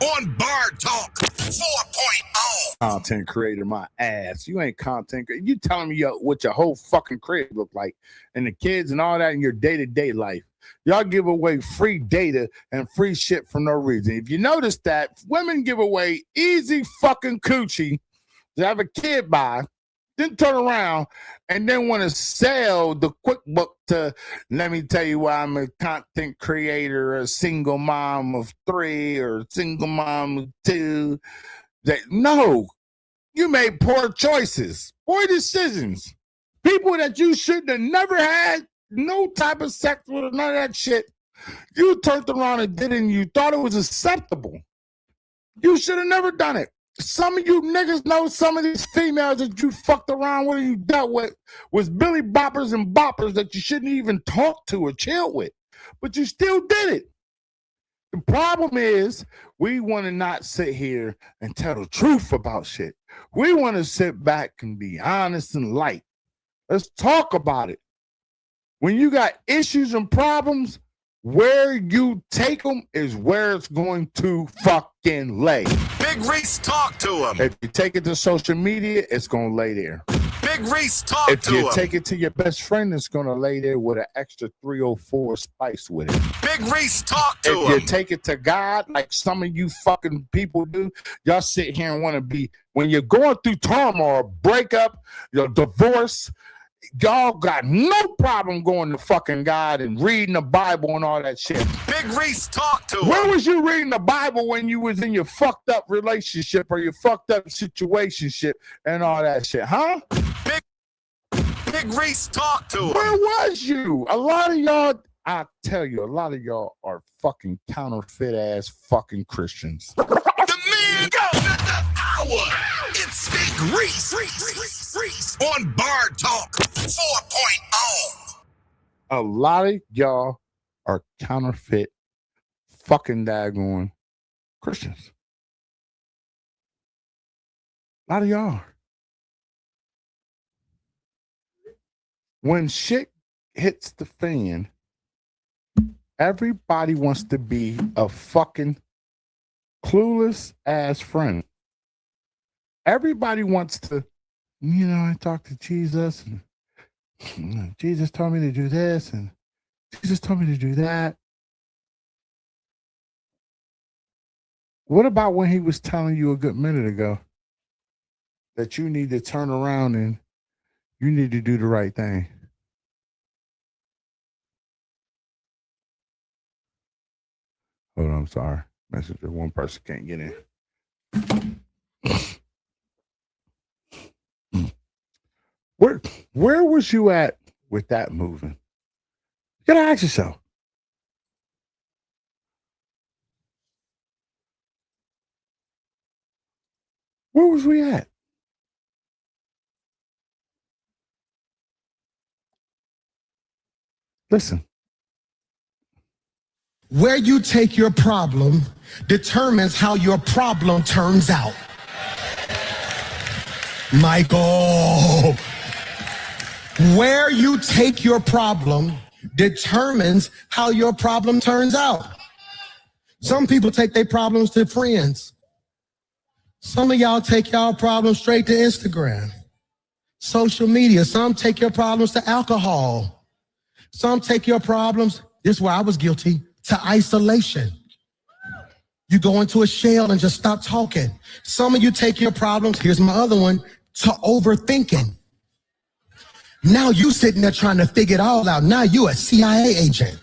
on Bar Talk 4.0. Content creator, my ass. You ain't content creator. You telling me what your whole fucking crib look like and the kids and all that in your day-to-day life. Y'all give away free data and free shit for no reason. If you notice that, women give away easy fucking coochie to have a kid by, then turn around and then want to sell the QuickBook to, let me tell you why I'm a content creator, a single mom of 3 or a single mom of 2. No, you made poor choices, poor decisions. People that you shouldn't have never had no type of sex with or none of that shit. You turned around and did it and you thought it was acceptable. You should have never done it. Some of you niggas know some of these females that you fucked around with and you dealt with was Billy Boppers and Boppers that you shouldn't even talk to or chill with. But you still did it. The problem is we want to not sit here and tell the truth about shit. We want to sit back and be honest and light. Let's talk about it. When you got issues and problems, Where you take them is where it's going to fucking lay. Big Reese, talk to him. If you take it to social media, it's going to lay there. Big Reese, talk If to you him. take it to your best friend, it's going to lay there with an extra 304 spice with it. Big Reese, talk to If you him. take it to God, like some of you fucking people do, y'all sit here and want to be, when you're going through turmoil, breakup, your divorce, y'all got no problem going to fucking God and reading the Bible and all that shit. Big Reese, talk to him. Where was you reading the Bible when you was in your fucked up relationship or your fucked up situationship and all that shit, huh? Big Reese, talk to him. Where was you? A lot of y'all, I tell you, a lot of y'all are fucking counterfeit ass fucking Christians. The man goes at the hour. It's Big Reese on Bar Talk 4.0. A lot of y'all are counterfeit fucking daggone Christians. A lot of y'all are. When shit hits the fan, everybody wants to be a fucking clueless ass friend. Everybody wants to, I talked to Jesus and Jesus told me to do this and Jesus told me to do that. What about when he was telling you a good minute ago that you need to turn around and you need to do the right thing? Hold on, I'm sorry. Messenger, one person can't get in. Where was you at with that moving? You gotta ask yourself. Where was we at? Listen. Where you take your problem determines how your problem turns out. Michael. Where you take your problem determines how your problem turns out. Some people take their problems to friends. Some of y'all take y'all problems straight to Instagram, social media. Some take your problems to alcohol. Some take your problems, this is where I was guilty, to isolation. You go into a shell and just stop talking. Some of you take your problems, here's my other one, to overthinking. Now you sitting there trying to figure it all out. Now you a CIA agent.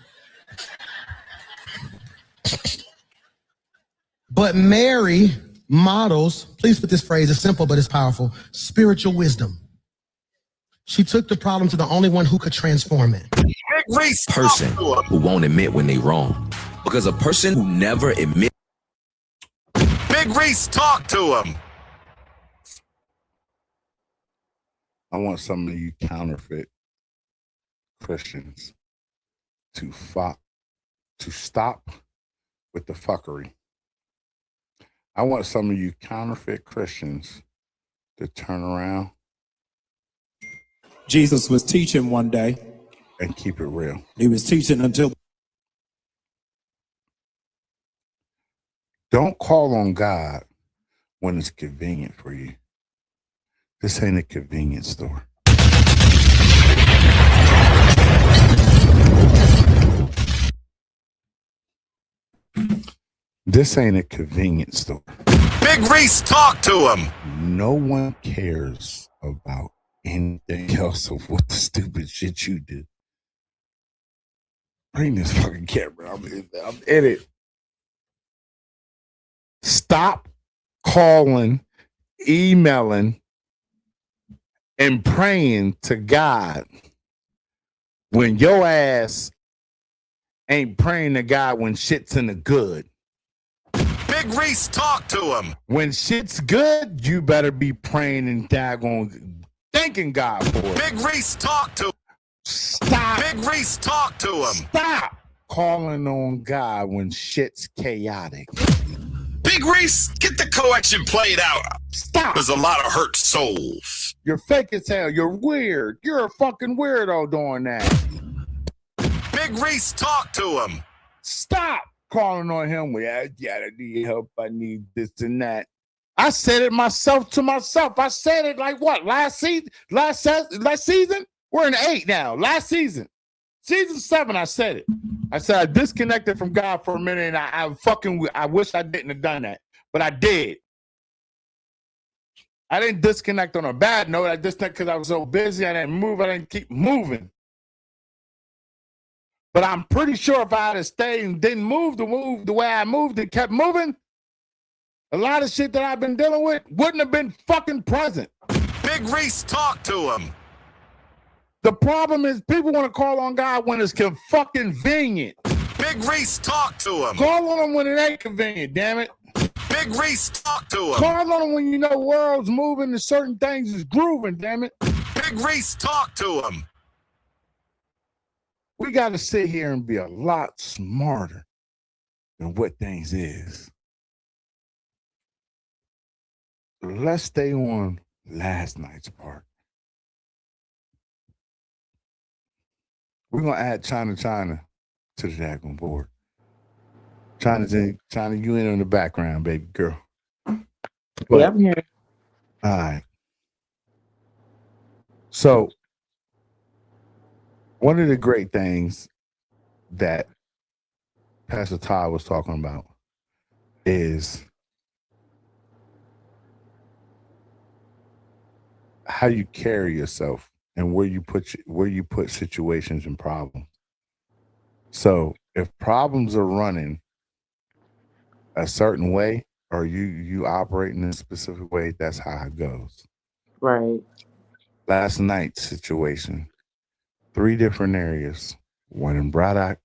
But Mary models, please put this phrase, it's simple but it's powerful, spiritual wisdom. She took the problem to the only one who could transform it. Big Reese, Person who won't admit when they wrong. Because a person who never admits. Big Reese, talk to him. I want some of you counterfeit Christians to stop with the fuckery. I want some of you counterfeit Christians to turn around. Jesus was teaching one day. And keep it real. He was teaching until. Don't call on God when it's convenient for you. This ain't a convenience store. This ain't a convenience store. Big Reese, talk to him. No one cares about anything else of what the stupid shit you did. Bring this fucking camera. I'm in it. Stop calling, emailing, and praying to God when your ass ain't praying to God when shit's in the good. Big Reese, talk to him. When shit's good, you better be praying and daggone thanking God for it. Big Reese, talk to him. Stop. Big Reese, talk to him. Stop calling on God when shit's chaotic. Big Reese, get the collection played out. Stop. There's a lot of hurt souls. You're fake as hell. You're weird. You're a fucking weirdo doing that. Big Reese, talk to him. Stop calling on him. Well, I need help. I need this and that. I said it myself to myself. I said it like what? Last season? Last season? We're in 8 now. Last season. Season 7, I said it. I said I disconnected from God for a minute, and I wish I didn't have done that. But I did. I didn't disconnect on a bad note. I disconnected because I was so busy. I didn't move. I didn't keep moving. But I'm pretty sure if I had stayed and didn't move the way I moved and kept moving, a lot of shit that I've been dealing with wouldn't have been fucking present. Big Reese, talk to him. The problem is people want to call on God when it's fucking convenient. Big Reese, talk to him. Call on him when it ain't convenient, damn it. Big Reese, talk to him. Call on him when you know the world's moving and certain things is grooving, damn it. Big Reese, talk to him. We got to sit here and be a lot smarter than what things is. Let's stay on last night's part. We're going to add China to the daggone board. China, you in on the background, baby girl. Yeah, I'm here. All right. So, one of the great things that Pastor Todd was talking about is how you carry yourself and where you put situations and problems. So, if problems are running a certain way, or you operate in a specific way, that's how it goes. Right. Last night's situation, 3 different areas, one in Braddock,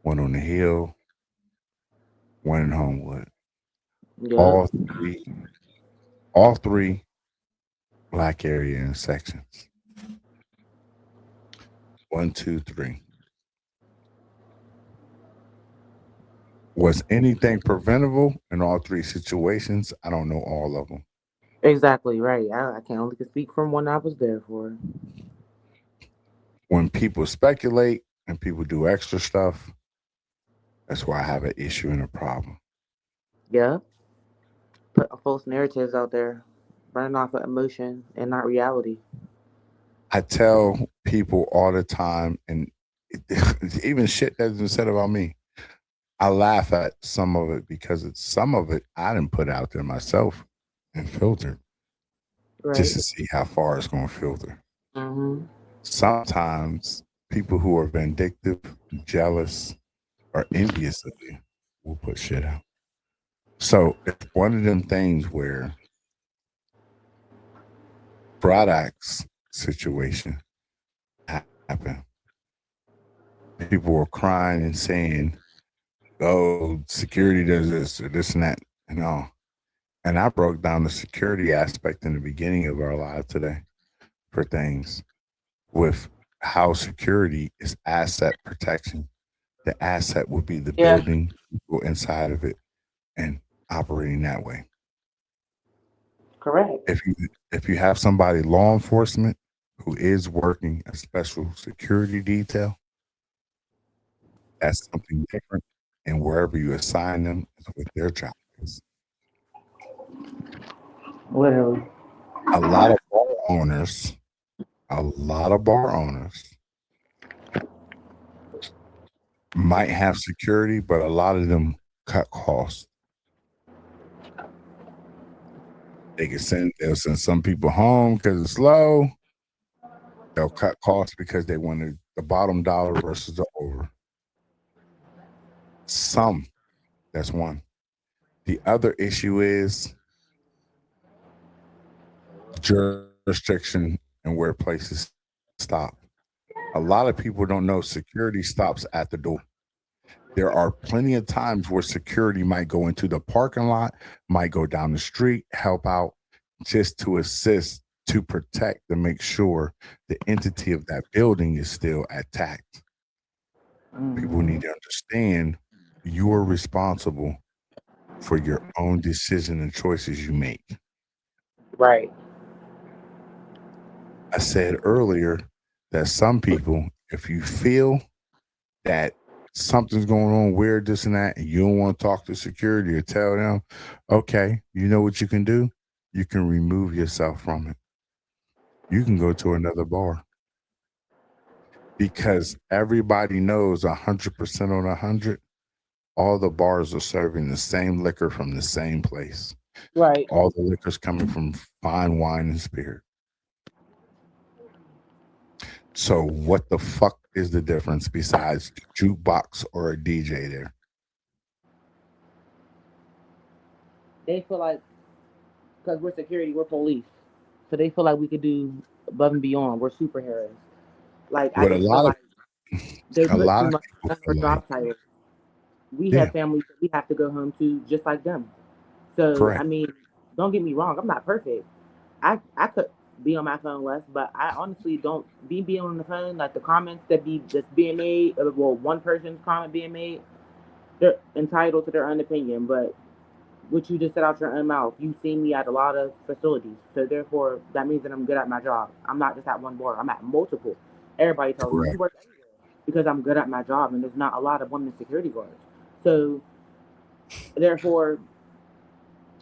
one on the Hill, one in Homewood. Yeah. All three black area intersections. 1, 2, 3. Was anything preventable in all 3 situations? I don't know all of them. Exactly right. I can only speak from one I was there for. When people speculate and people do extra stuff, that's why I have an issue and a problem. Yeah. Put false narratives out there, burning off of emotion and not reality. I tell people all the time, and even shit that's been said about me, I laugh at some of it because some of it I didn't put out there myself and filtered just to see how far it's going to filter. Mm-hmm. Sometimes people who are vindictive, jealous, or envious of you will put shit out. So it's one of them things where Braddock's situation happened. People were crying and saying, oh, security does this or this and that and all. And I broke down the security aspect in the beginning of our live today for things with how security is asset protection. The asset would be the building, people inside of it, and operating that way. Correct. If you have somebody, law enforcement, who is working a special security detail, that's something different. And wherever you assign them is what their job is. Literally. A lot of bar owners might have security, but a lot of them cut costs. They'll send some people home because it's low. They'll cut costs because they wanted the bottom dollar versus the over. That's one. The other issue is jurisdiction and where places stop. A lot of people don't know security stops at the door. There are plenty of times where security might go into the parking lot, might go down the street, help out just to assist, to protect, to make sure the entity of that building is still intact. People need to understand you are responsible for your own decision and choices you make. Right. I said earlier that some people, if you feel that something's going on weird, this and that, and you don't want to talk to security or tell them, okay, you know what you can do? You can remove yourself from it. You can go to another bar. Because everybody knows 100% on 100, all the bars are serving the same liquor from the same place. Right. All the liquor's coming from fine wine and spirit. So what the fuck is the difference besides the jukebox or a DJ there? They feel like, because we're security, we're police. So they feel like we could do above and beyond. We're superheroes. Like, I What a just feel lot of like they a put lot too of much people on our feel like, job title. We yeah, have families that we have to go home to just like them. So, I correct. mean, don't get me wrong. I'm not perfect. I could be on my phone less, but I honestly don't being on the phone. Like the comments that's being made, well, one person's comment being made, they're entitled to their own opinion. But what you just said out your own mouth, you've seen me at a lot of facilities, so therefore that means that I'm good at my job. I'm not just at one bar. I'm at multiple. Everybody tells me you Correct. work anywhere because I'm good at my job, and there's not a lot of women security guards. So therefore,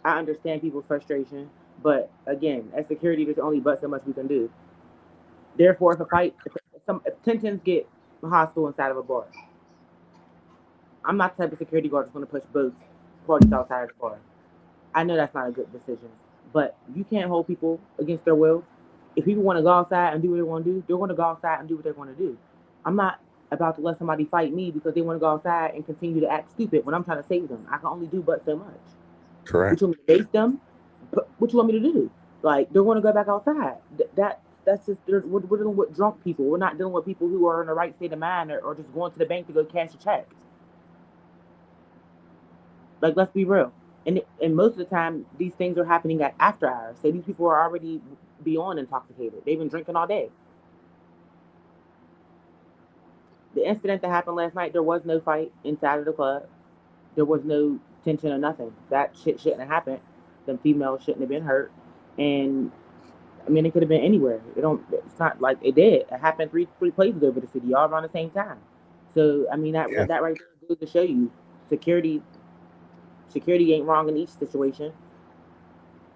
I understand people's frustration. But again, as security, there's only but so much we can do. Therefore, if tensions get hostile inside of a bar, I'm not the type of security guard that's going to push both parties outside of the bar. I know that's not a good decision, but you can't hold people against their will. If people want to go outside and do what they want to do, they're going to go outside and do what they want to do. I'm not about to let somebody fight me because they want to go outside and continue to act stupid when I'm trying to save them. I can only do but so much. What Correct. you want me to base them? What you want me to do? Like they're going to go back outside. That's just we're dealing with drunk people. We're not dealing with people who are in the right state of mind or just going to the bank to go cash a check. Like let's be real. And most of the time these things are happening at after hours. So these people are already beyond intoxicated. They've been drinking all day. The incident that happened last night, there was no fight inside of the club. There was no tension or nothing. That shit shouldn't have happened. Them females shouldn't have been hurt. And I mean, it could have been anywhere. It don't. It's not like it did. It happened three places over the city, all around the same time. So I mean, Yeah, that right there goes to show you, security ain't wrong in each situation.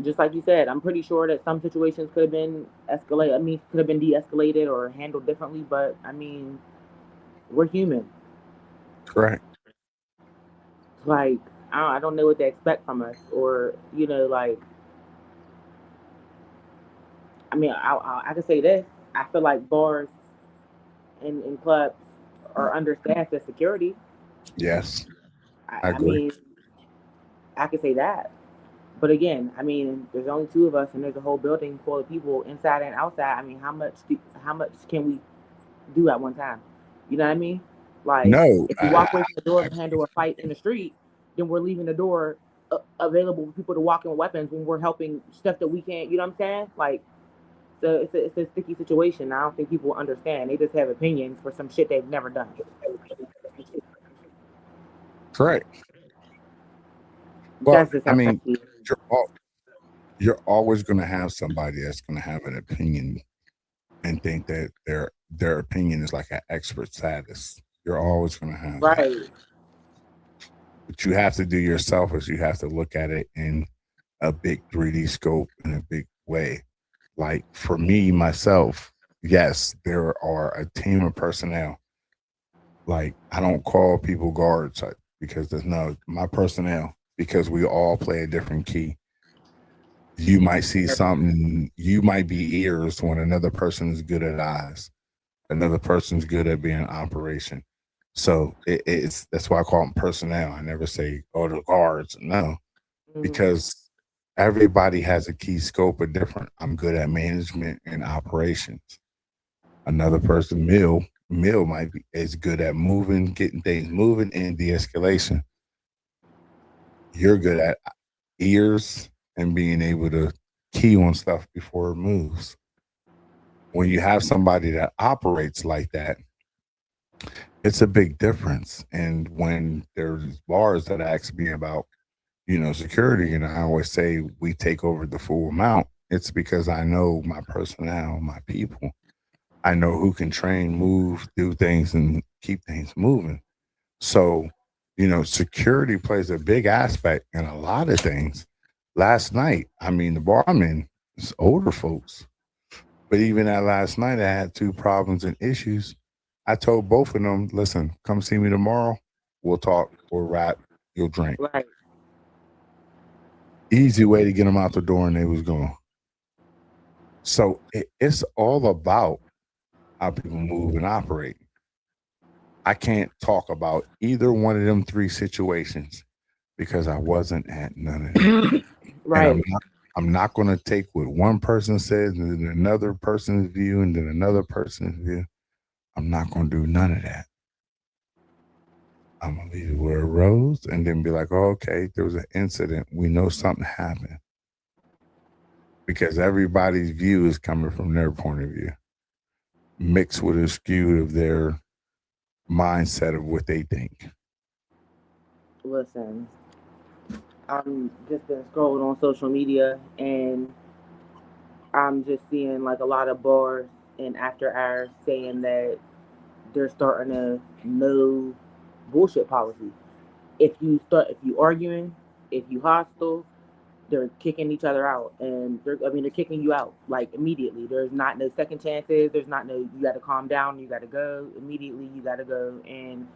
Just like you said, I'm pretty sure that some situations could have been escalated. I mean, could have been de-escalated or handled differently. But I mean, we're human. correct. Like I don't know what they expect from us, or like I mean, I can say this. I feel like bars and clubs are understaffed as security. Yes, I I agree. mean, I can say that. But again, I mean, there's only two of us, and there's a whole building full of people inside and outside. I mean, how much can we do at one time? You know what I mean? Like, No, if we walk away I from the door I to handle a fight in the street, then we're leaving the door available for people to walk in with weapons when we're helping stuff that we can't. You know what I'm saying? Like, so it's a sticky situation. I don't think people understand. They just have opinions for some shit they've never done. correct. Well, That's just I how I mean, see it. you're you're always going to have somebody that's going to have an opinion and think that their opinion is like an expert status. You're always going to have that. Right. What you have to do yourself is you have to look at it in a big 3D scope in a big way. Like for me, myself, yes, there are a team of personnel. Like I don't call people guards because there's no my personnel because we all play a different key. You might see something, you might be ears when another person is good at eyes. Another person's good at being operation. So it's that's why I call them personnel. I never say, oh, the guards. No, because everybody has a key scope of different. I'm good at management and operations. Another person, Mill might be is good at moving, getting things moving and de-escalation. You're good at ears and being able to key on stuff before it moves. When you have somebody that operates like that, it's a big difference. And when there's bars that ask me about, security, and I always say we take over the full amount, it's because I know my personnel, my people. I know who can train, move, do things, and keep things moving. So, security plays a big aspect in a lot of things. Last night, the bar I'm in is older folks. But even at last night, I had 2 problems and issues. I told both of them, listen, come see me tomorrow. We'll talk, we'll rap, you'll drink. Right. Easy way to get them out the door, and they was gone. So it's all about how people move and operate. I can't talk about either one of them 3 situations because I wasn't at none of them. Right. And I'm not going to take what one person says and then another person's view and then another person's view. I'm not going to do none of that. I'm going to leave it where it rose and then be like, oh, okay, there was an incident. We know something happened. Because everybody's view is coming from their point of view, mixed with a skew of their mindset of what they think. Listen, I'm just been scrolling on social media and I'm just seeing like a lot of bars and after hours saying that they're starting a no bullshit policy. If you arguing, if you hostile, they're kicking each other out, and they're kicking you out like immediately. There's not no second chances. There's not no you got to calm down. You got to go immediately. You got to go, and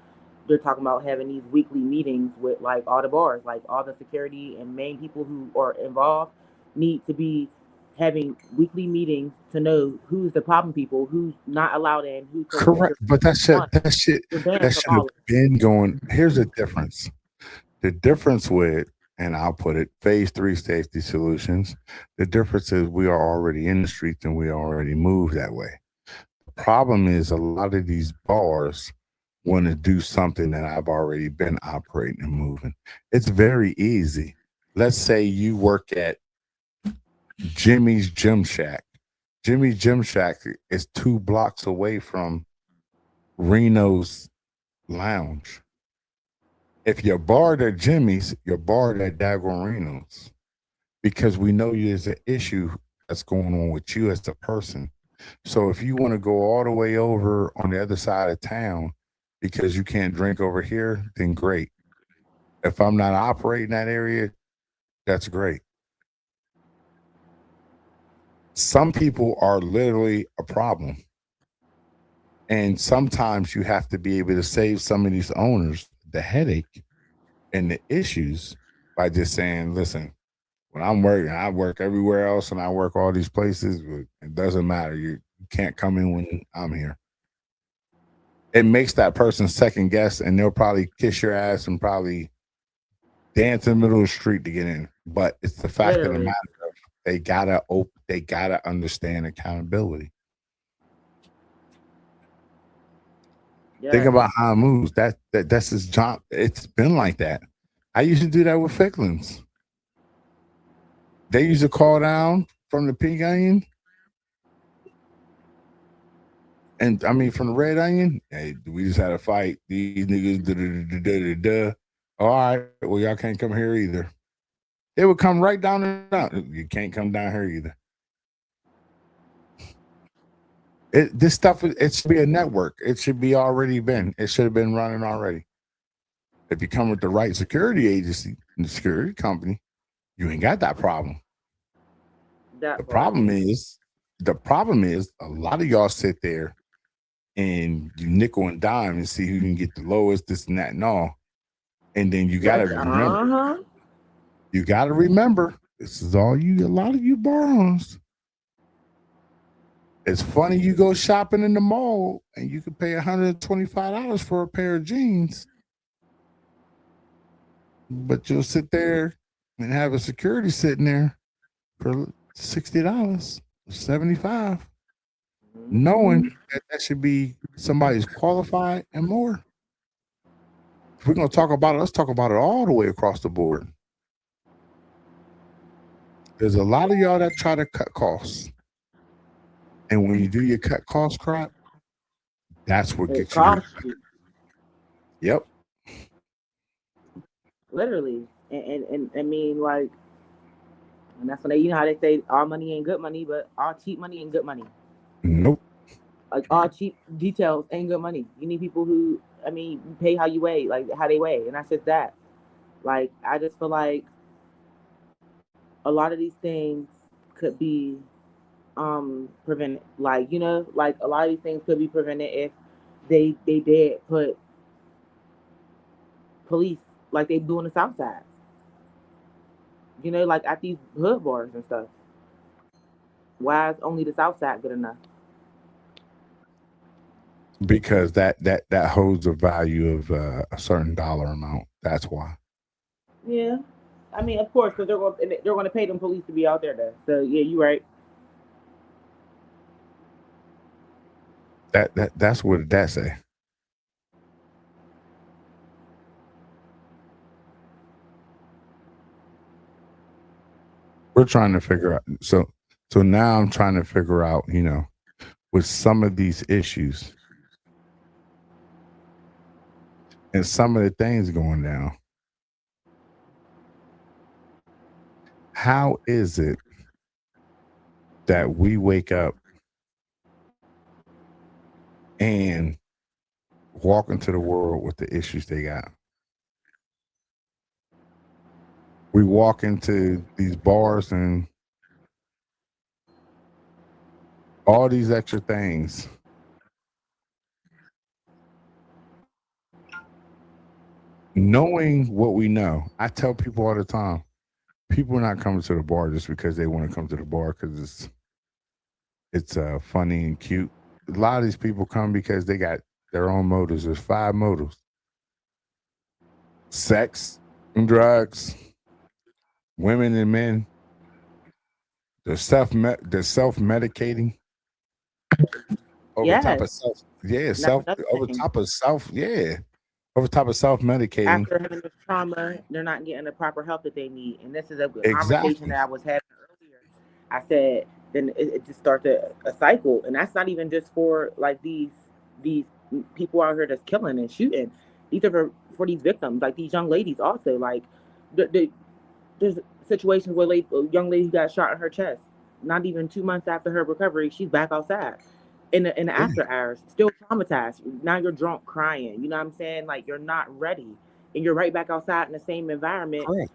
they're talking about having these weekly meetings with like all the bars, like all the security and main people who are involved need to be having weekly meetings to know who's the problem people, who's not allowed in, who's correct. But that shit have been going. Here's the difference. The difference with, and I'll put it, phase 3 safety solutions. The difference is we are already in the streets and we already move that way. The problem is a lot of these bars want to do something that I've already been operating and moving. It's very easy. Let's say you work at Jimmy's Gym Shack. Jimmy's Gym Shack is 2 blocks away from Reno's Lounge. If you're barred at Jimmy's, you're barred at Dagon Reno's because we know there's an issue that's going on with you as a person. So if you want to go all the way over on the other side of town because you can't drink over here, then great. If I'm not operating that area, that's great. Some people are literally a problem. And sometimes you have to be able to save some of these owners the headache and the issues by just saying, listen, when I'm working, I work everywhere else and I work all these places. It doesn't matter. You can't come in when I'm here. It makes that person second guess and they'll probably kiss your ass and probably dance in the middle of the street to get in. But it's the fact of the matter of they gotta understand accountability. Yeah. Think about how it moves. That's his job. It's been like that. I used to do that with Ficklins. They used to call down from the Pink Onion. And from the Red Onion. Hey, we just had a fight. These niggas, all right, well, y'all can't come here either. They would come right down and down. You can't come down here either. This stuff, it should be a network. It should be already been. It should have been running already. If you come with the right security agency and the security company, you ain't got that problem. The problem is a lot of y'all sit there and you nickel and dime and see who can get the lowest, this and that and all. And then you gotta remember. You gotta remember, this is all a lot of you bar owners. It's funny you go shopping in the mall and you can pay $125 for a pair of jeans, but you'll sit there and have a security sitting there for $60, $75, knowing that should be somebody's qualified and more. If we're gonna talk about it, let's talk about it all the way across the board. There's a lot of y'all that try to cut costs. And when you do your cut cost crap, that's what gets you. Yep. Literally. And I mean, like, and that's when you know how they say all money ain't good money, but all cheap money ain't good money. Nope. Like all cheap details ain't good money. You need people who I mean, you pay how you weigh, like how they weigh, and that's just that. Like, I just feel like a lot of these things could be prevented. Like, you know, like a lot of these things could be prevented if they did put police like they do on the South Side. You know, like at these hood bars and stuff. Why is only the South Side good enough? Because that holds the value of a certain dollar amount. That's why. Yeah, I mean, of course, because they're going to pay them police to be out there, though. So yeah, you're right. That's what that say. We're trying to figure out. So now I'm trying to figure out, you know, with some of these issues and some of the things going down, how is it that we wake up and walk into the world with the issues they got? We walk into these bars and all these extra things. Knowing what we know, I tell people all the time, people are not coming to the bar just because they want to come to the bar because it's funny and cute. A lot of these people come because they got their own motives. There's 5 motives: sex and drugs, women and men. They're self-medicating over top of self. Yeah, over top of self. Yeah, over top of self-medicating. After having this trauma, they're not getting the proper help that they need. And this is a good conversation that I was having earlier. I said, then it just starts a cycle. And that's not even just for like these people out here that's killing and shooting. These are for these victims, like these young ladies also. Like there's situations where a young lady got shot in her chest. Not even 2 months after her recovery, she's back outside. In the after hours, still traumatized. Now you're drunk, crying. You know what I'm saying? Like you're not ready, and you're right back outside in the same environment. Correct.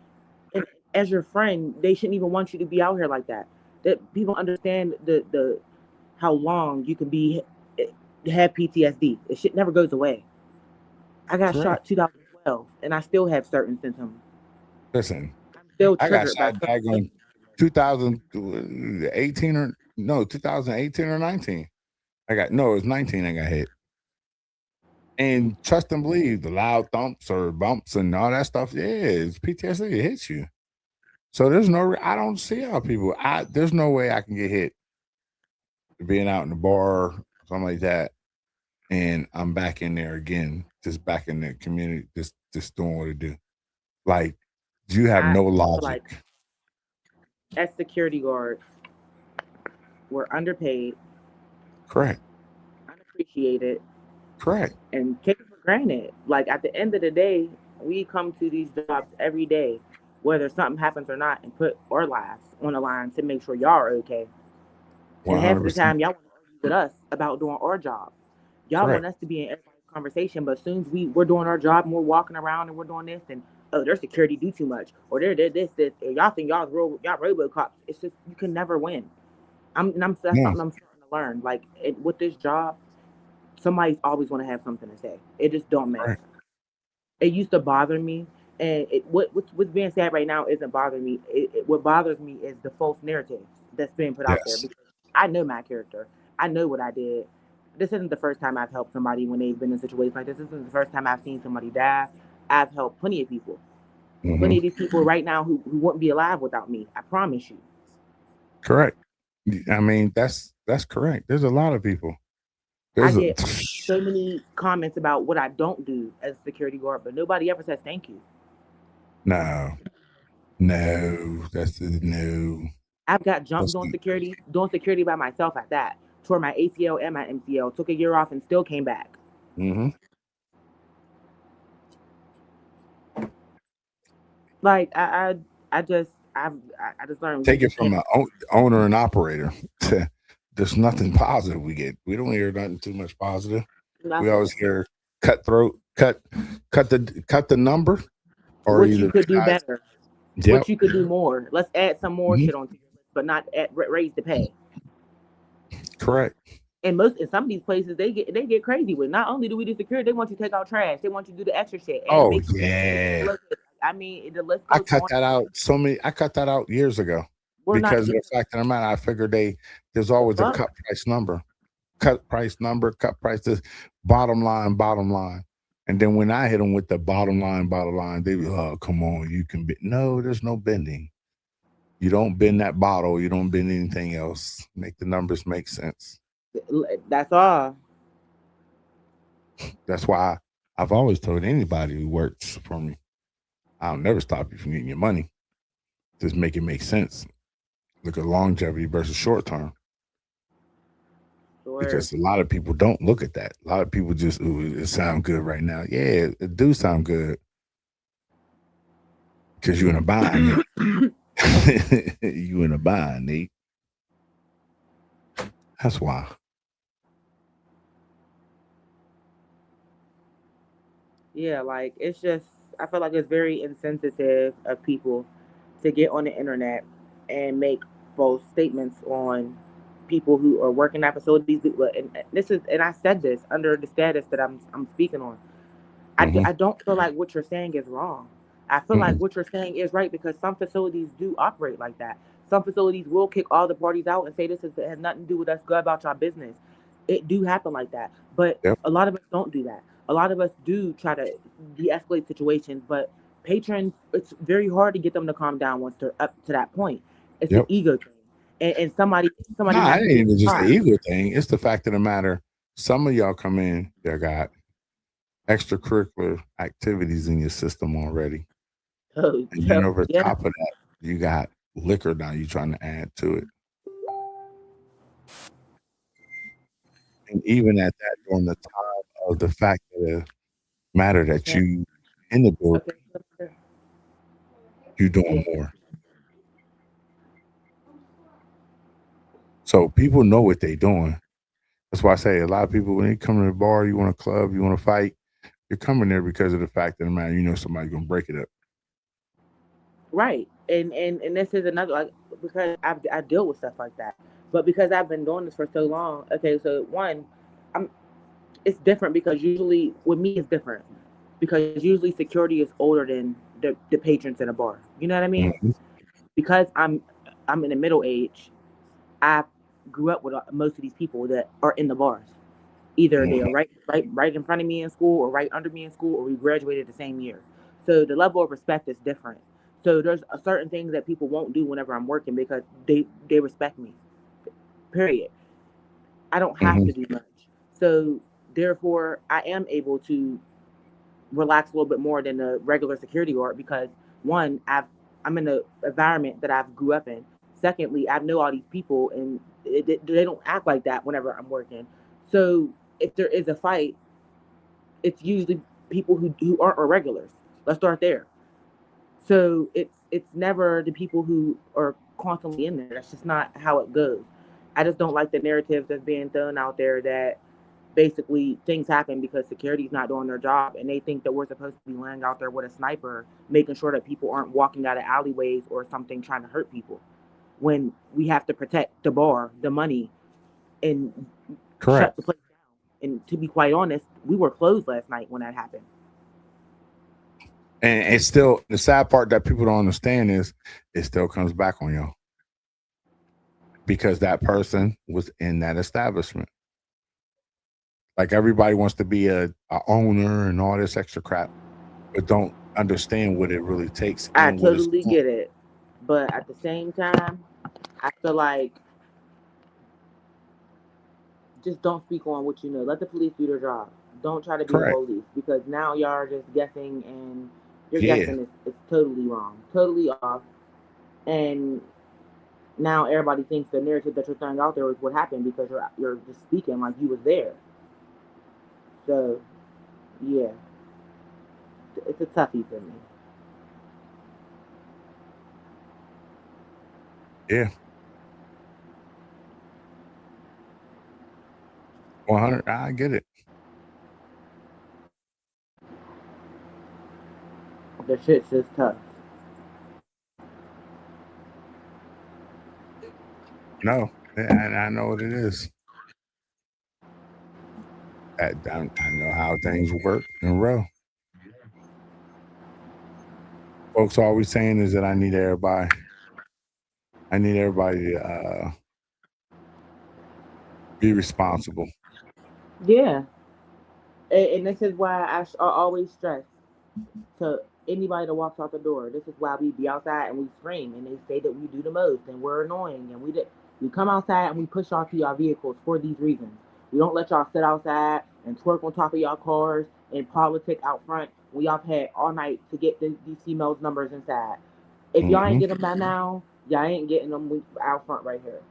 And as your friend, they shouldn't even want you to be out here like that. That people understand the how long you can have PTSD. It shit never goes away. I got shot 2012, and I still have certain symptoms. Listen, I'm still I got triggered shot back in 2018 or no 2018 or 19. It was 19 I got hit. And trust and believe, the loud thumps or bumps and all that stuff, yeah, it's PTSD, it hits you. So I don't see how people, there's no way I can get hit being out in the bar, something like that, and I'm back in there again, just back in the community, just doing what I do. Like, you have no logic. Like, as security guards, we're underpaid. Correct. Unappreciated. Correct. And taken for granted. Like at the end of the day, we come to these jobs every day, whether something happens or not, and put our lives on the line to make sure y'all are okay. 100%. And half of the time, y'all want to argue with us about doing our job. Y'all want us to be in everybody's conversation, but as soon as we're doing our job and we're walking around and we're doing this, and their security do too much, or they're this, and y'all think y'all RoboCops. It's just you can never win. That's something I'm starting to learn. Like with this job, somebody's always going to have something to say. It just don't matter. Right. It used to bother me, and what's being said right now isn't bothering me. What bothers me is the false narrative that's being put out there. Because I know my character. I know what I did. This isn't the first time I've helped somebody when they've been in a situation like this. This isn't the first time I've seen somebody die. I've helped plenty of people. Mm-hmm. Plenty of these people right now who wouldn't be alive without me. I promise you. Correct. I mean, that's correct. There's a lot of people. I get so many comments about what I don't do as a security guard, but nobody ever says thank you. No, that's no. I've got jumped doing security by myself at that. Tore my ACL and my MCL, took a year off and still came back. Mm-hmm. Like I just learned. Take it from an owner and operator. There's nothing positive we get. We don't hear nothing too much positive. Nothing. We always hear cutthroat, cut the number, or What either you could the do guys. better. Yep. What you could do more. Let's add some more Mhm. shit onto your list, but not raise the pay. Correct. And in some of these places, they get crazy with. Not only do we do security, they want you to take out trash. They want you to do the extra shit and Oh make sure. yeah. I mean, the list I goes cut on. that out I cut that out years ago We're not because of the fact that I figured there's always a cut price number. Cut price number, cut price this, bottom line. And then when I hit them with the bottom line, they be, oh, come on, you can bend. No, there's no bending. You don't bend that bottle. You don't bend anything else. Make the numbers make sense. That's all. That's why I've always told anybody who works for me, I'll never stop you from getting your money. Just make it make sense. Look at longevity versus short term. Sure. Because a lot of people don't look at that. A lot of people just, ooh, it sounds good right now. Yeah, it do sound good. Because you're in a bind. You in a bind, Nate. That's why. Yeah, like it's just I feel like it's very insensitive of people to get on the internet and make false statements on people who are working at facilities. And I said this under the status that I'm speaking on. I don't feel like what you're saying is wrong. I feel like what you're saying is right because some facilities do operate like that. Some facilities will kick all the parties out and say has nothing to do with us. Go about your business. It do happen like that, but Yep. a lot of us don't do that. A lot of us do try to de-escalate situations, but patrons, it's very hard to get them to calm down once they're up to that point. It's an Yep. ego thing, and somebody Nah, has it to ain't be even just the hard. ego thing. It's the fact of the matter. Some of y'all come in, they got extracurricular activities in your system already. Oh, And then over yeah. top of that, you got liquor now you're trying to add to it. And even at that, during the time of the fact of the matter that you in the building, Okay. you're doing more. So people know what they're doing. That's why I say a lot of people, when they come to the bar, you want a club, you want to fight, you're coming there because of the fact that, man, you know somebody's going to break it up. Right. And this is another like because I deal with stuff like that. But because I've been doing this for so long, okay, so one, I'm it's different because usually with me it's different. Because usually security is older than the patrons in a bar. You know what I mean? Mhm. Because I'm in the middle age, I grew up with most of these people that are in the bars. Either they are Mhm. right in front of me in school or right under me in school or we graduated the same year. So the level of respect is different. So there's a certain things that people won't do whenever I'm working because they respect me. Period. I don't have Mhm. to do much. So therefore I am able to relax a little bit more than the regular security guard because one, I'm in the environment that I've grew up in. Secondly, I know all these people and they don't act like that whenever I'm working. So if there is a fight, it's usually people who aren't irregulars. Let's start there. So it's never the people who are constantly in there. That's just not how it goes. I just don't like the narratives that's being thrown out there that basically things happen because security's not doing their job and they think that we're supposed to be laying out there with a sniper making sure that people aren't walking out of alleyways or something trying to hurt people when we have to protect the bar, the money, and shut Correct. the place down. And to be quite honest, we were closed last night when that happened. And it's still the sad part that people don't understand is it still comes back on y'all because that person was in that establishment. Like everybody wants to be a owner and all this extra crap, but don't understand what it really takes I and what it's totally on. get it. But at the same time, I feel like just don't speak on what you know. Let the police do their job. Don't try to be the Correct. police because now y'all are just guessing and your Yeah. guessing is totally wrong, totally off. And now everybody thinks the narrative that you're throwing out there is what happened because you're just speaking like you was there. So yeah, it's a toughie for me. Yeah. 100. I get it. The shit's just tough. No, and I know what it is. I know how things work and roll. Folks always saying is that I need everybody to be responsible. Yeah. And this is why I always stress to anybody that walks out the door. This is why we be outside and we scream and they say that we do the most and we're annoying and we come outside and we push y'all to your vehicles for these reasons. We don't let y'all sit outside and twerk on top of y'all cars and politic out front when y'all had all night to get these females' numbers inside. If y'all ain't get them by now, y'all ain't getting them out front right here.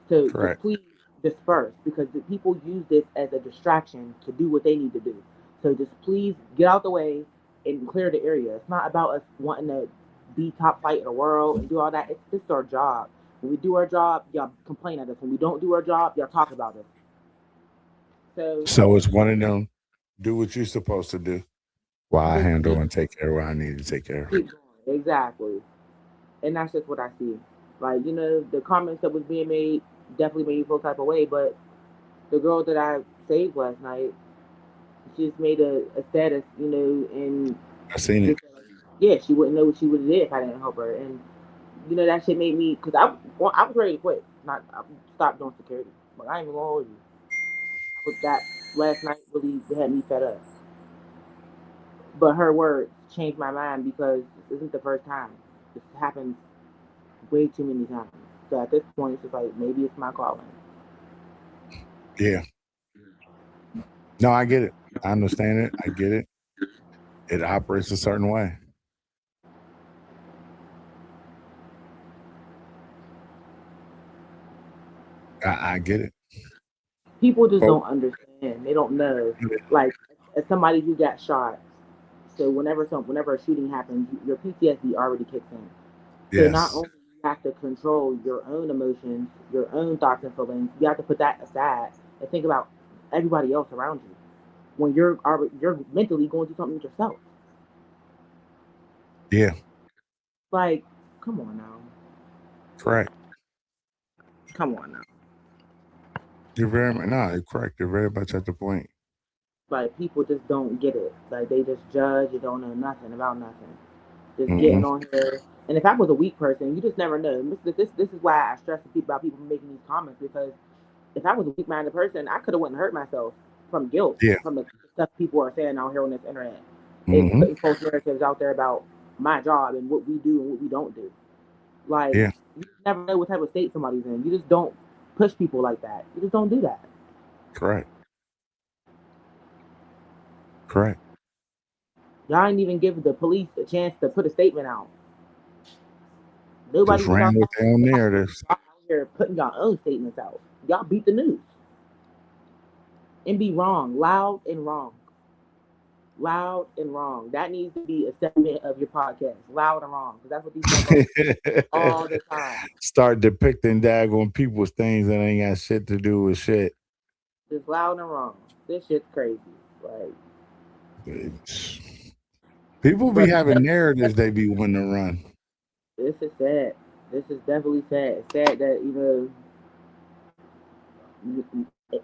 So just Correct. please disperse because the people use this as a distraction to do what they need to do. So just please get out the way and clear the area. It's not about us wanting to be top flight in the world and do all that. This is our job. When we do our job, y'all complain at us. When we don't do our job, y'all talk about us. So it's one of them. Do what you're supposed to do while I Just handle and take care of what I need to take care of. keep going. Exactly. And that's just what I see. Like, the comments that was being made definitely made me feel type of way, but the girl that I saved last night, she just made a status, and I seen it. yeah, she wouldn't know what she would have did if I didn't help her. And that shit made me, because I was ready to quit. I stopped doing security. But I ain't even gonna hold you. That last night really had me fed up. But her words changed my mind because this isn't the first time. This happens way too many times. So at this point, it's just like maybe it's my calling. Yeah. No, I get it. I understand it. I get it. It operates a certain way. I get it. People just don't understand. They don't know. Like, as somebody who got shot, so whenever a shooting happens, your PTSD already kicks in. So not Yes. only you have to control your own emotions, your own thoughts and feelings, you have to put that aside and think about everybody else around you. When you're mentally going through something yourself. Yeah. Like, come on now. Correct. Come on now. You're very much you're correct. You're very much at the point. Like, people just don't get it. Like, they just judge and don't know nothing about nothing. Just getting on here. And if I was a weak person, you just never know. This is why I stress to people about people making these comments, because if I was a weak-minded person, I could have went and hurt myself from guilt, Yeah. from the stuff people are saying out here on this internet, and Mm-hmm. putting false narratives out there about my job and what we do and what we don't do. Like, Yeah. you just never know what type of state somebody's in. You just don't push people like that. You just don't do that. Correct. Correct. Y'all ain't even give the police a chance to put a statement out. Nobody Just was ran with their own out narratives. here putting y'all own statements out. Y'all beat the news. And be wrong. Loud and wrong. Loud and wrong. That needs to be a segment of your podcast. Loud and wrong. Because that's what these motherfuckers do all the time. Start depicting daggone people's things that ain't got shit to do with shit. Just loud and wrong. This shit's crazy. Like, people be having narratives they be wanting to run. This is sad. This is definitely sad. It's sad that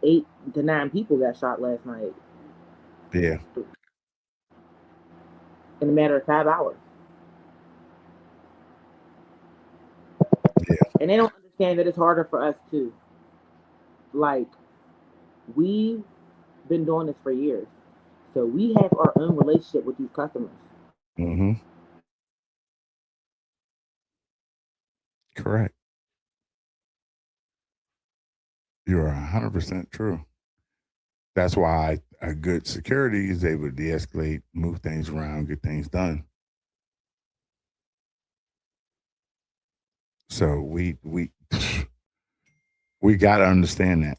8 to 9 people got shot last night. Yeah. In a matter of 5 hours. Yeah. And they don't understand that it's harder for us too. Like, we've been doing this for years. So we have our own relationship with these customers. Mm-hmm. Correct. You're 100% true. That's why a good security is able to de-escalate, move things around, get things done. So we got to understand that.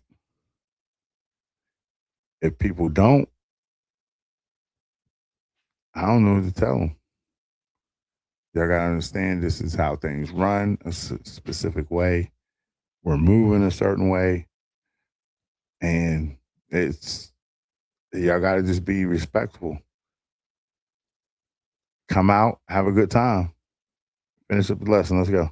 If people don't, I don't know what to tell them. Y'all got to understand this is how things run, a specific way. We're moving a certain way. And y'all got to just be respectful. come out, have a good time. Finish up the lesson. Let's go.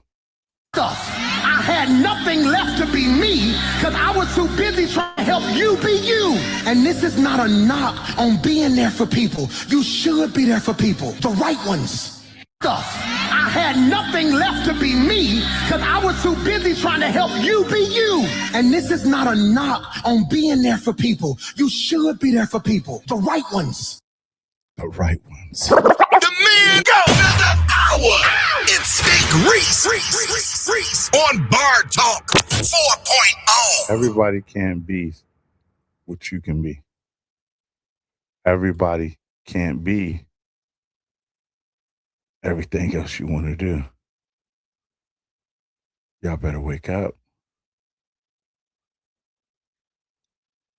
I had nothing left to be me because I was too busy trying to help you be you. And this is not a knock on being there for people. You should be there for people, the right ones. I had nothing left to be me because I was too busy trying to help you be you. And this is not a knock on being there for people. You should be there for people, the right ones. The right ones. The man go another hour. It's Big Reese on Bar Talk 4.0. Everybody can't be what you can be. Everybody can't be everything else you want to do. Y'all better wake up.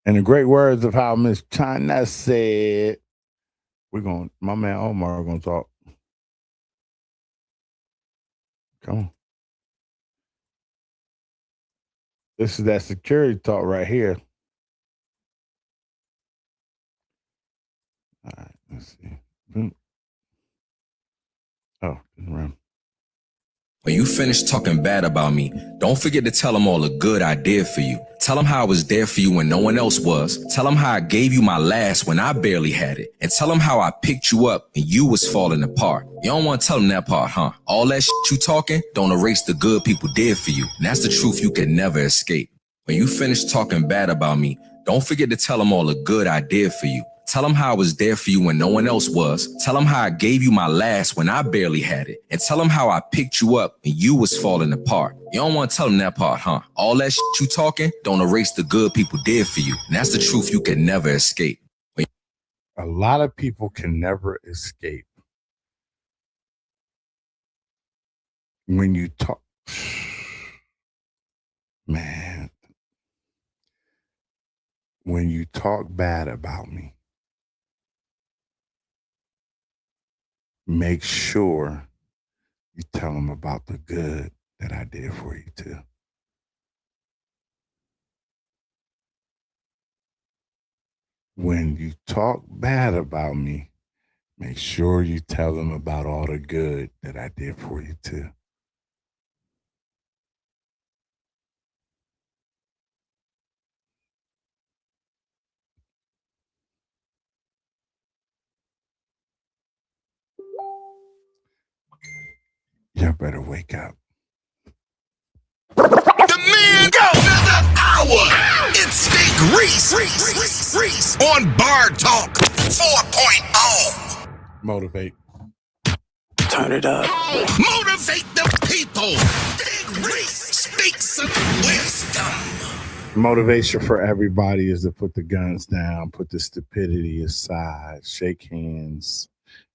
In the great words of how Miss China said, my man Omar gonna talk. Come on. This is that security talk right here. All right, let's see. Oh, around. When you finish talking bad about me, don't forget to tell them all the good I did for you. Tell them how I was there for you when no one else was. Tell them how I gave you my last when I barely had it. And tell them how I picked you up and you was falling apart. You don't want to tell them that part, huh? All that shit you talking don't erase the good people did for you. And that's the truth you can never escape. When you finish talking bad about me, don't forget to tell them all the good I did for you. Tell them how I was there for you when no one else was. Tell them how I gave you my last when I barely had it. And tell them how I picked you up and you was falling apart. You don't want to tell them that part, huh? All that shit you talking don't erase the good people did for you. And that's the truth you can never escape. A lot of people can never escape. When you talk, man, when you talk bad about me, make sure you tell them about the good that I did for you too. When you talk bad about me, make sure you tell them about all the good that I did for you too. Y'all better wake up. The man go another hour. It's Big Reese on Bar Talk 4.0. Motivate. Turn it up. Motivate the people. Big Reese speaks some wisdom. Motivation for everybody is to put the guns down, put the stupidity aside, shake hands,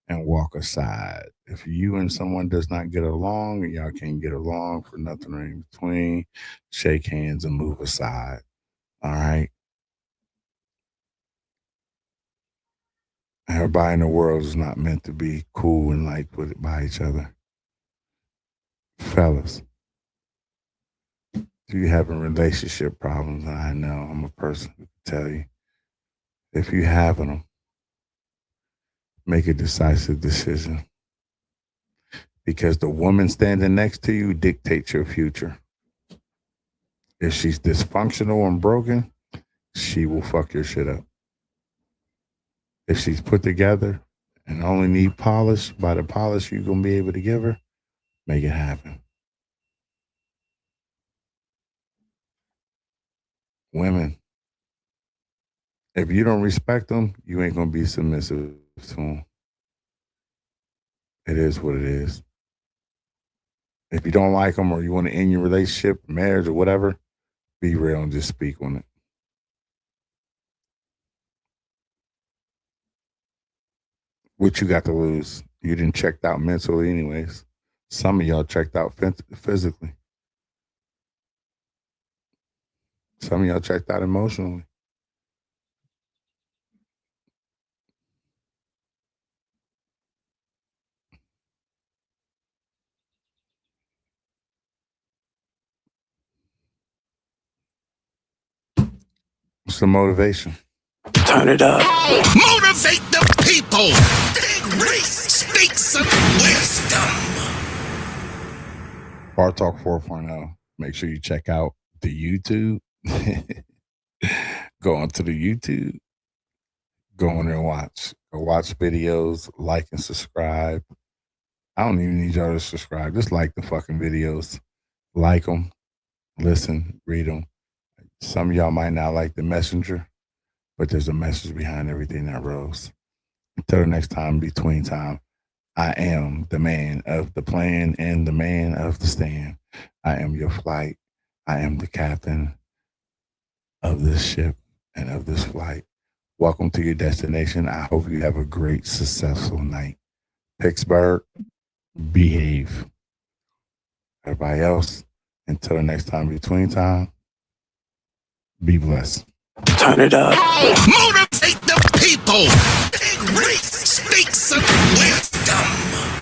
and walk aside. If you and someone does not get along, and y'all can't get along for nothing or in between, shake hands and move aside. All right? Everybody in the world is not meant to be cool and liked by each other. Fellas, if you're having relationship problems, and I know I'm a person who can tell you, if you're having them, make a decisive decision. Because the woman standing next to you dictates your future. If she's dysfunctional and broken, she will fuck your shit up. If she's put together and only need polish, by the polish you're going to be able to give her, make it happen. Women, if you don't respect them, you ain't going to be submissive to them. It is what it is. If you don't like them or you want to end your relationship, marriage, or whatever, be real and just speak on it. What you got to lose? You didn't checked out mentally anyways. Some of y'all checked out physically. Some of y'all checked out emotionally. What's the motivation? Turn it up. Motivate the people. Big Reese speaks some wisdom. Bar Talk 4.0. Make sure you check out the YouTube. Go onto the YouTube. Go on there and watch. Go watch videos, like and subscribe. I don't even need y'all to subscribe. Just like the fucking videos. Like them, listen, read them. Some of y'all might not like the messenger, but there's a message behind everything that rolls. Until the next time, between time, I am the man of the plan and the man of the stand. I am your flight. I am the captain of this ship and of this flight. Welcome to your destination. I hope you have a great, successful night. Piitsburgh, behave. Everybody else, until the next time, between time, be blessed. Turn it up. Motivate the people. Big Reese speaks some wisdom.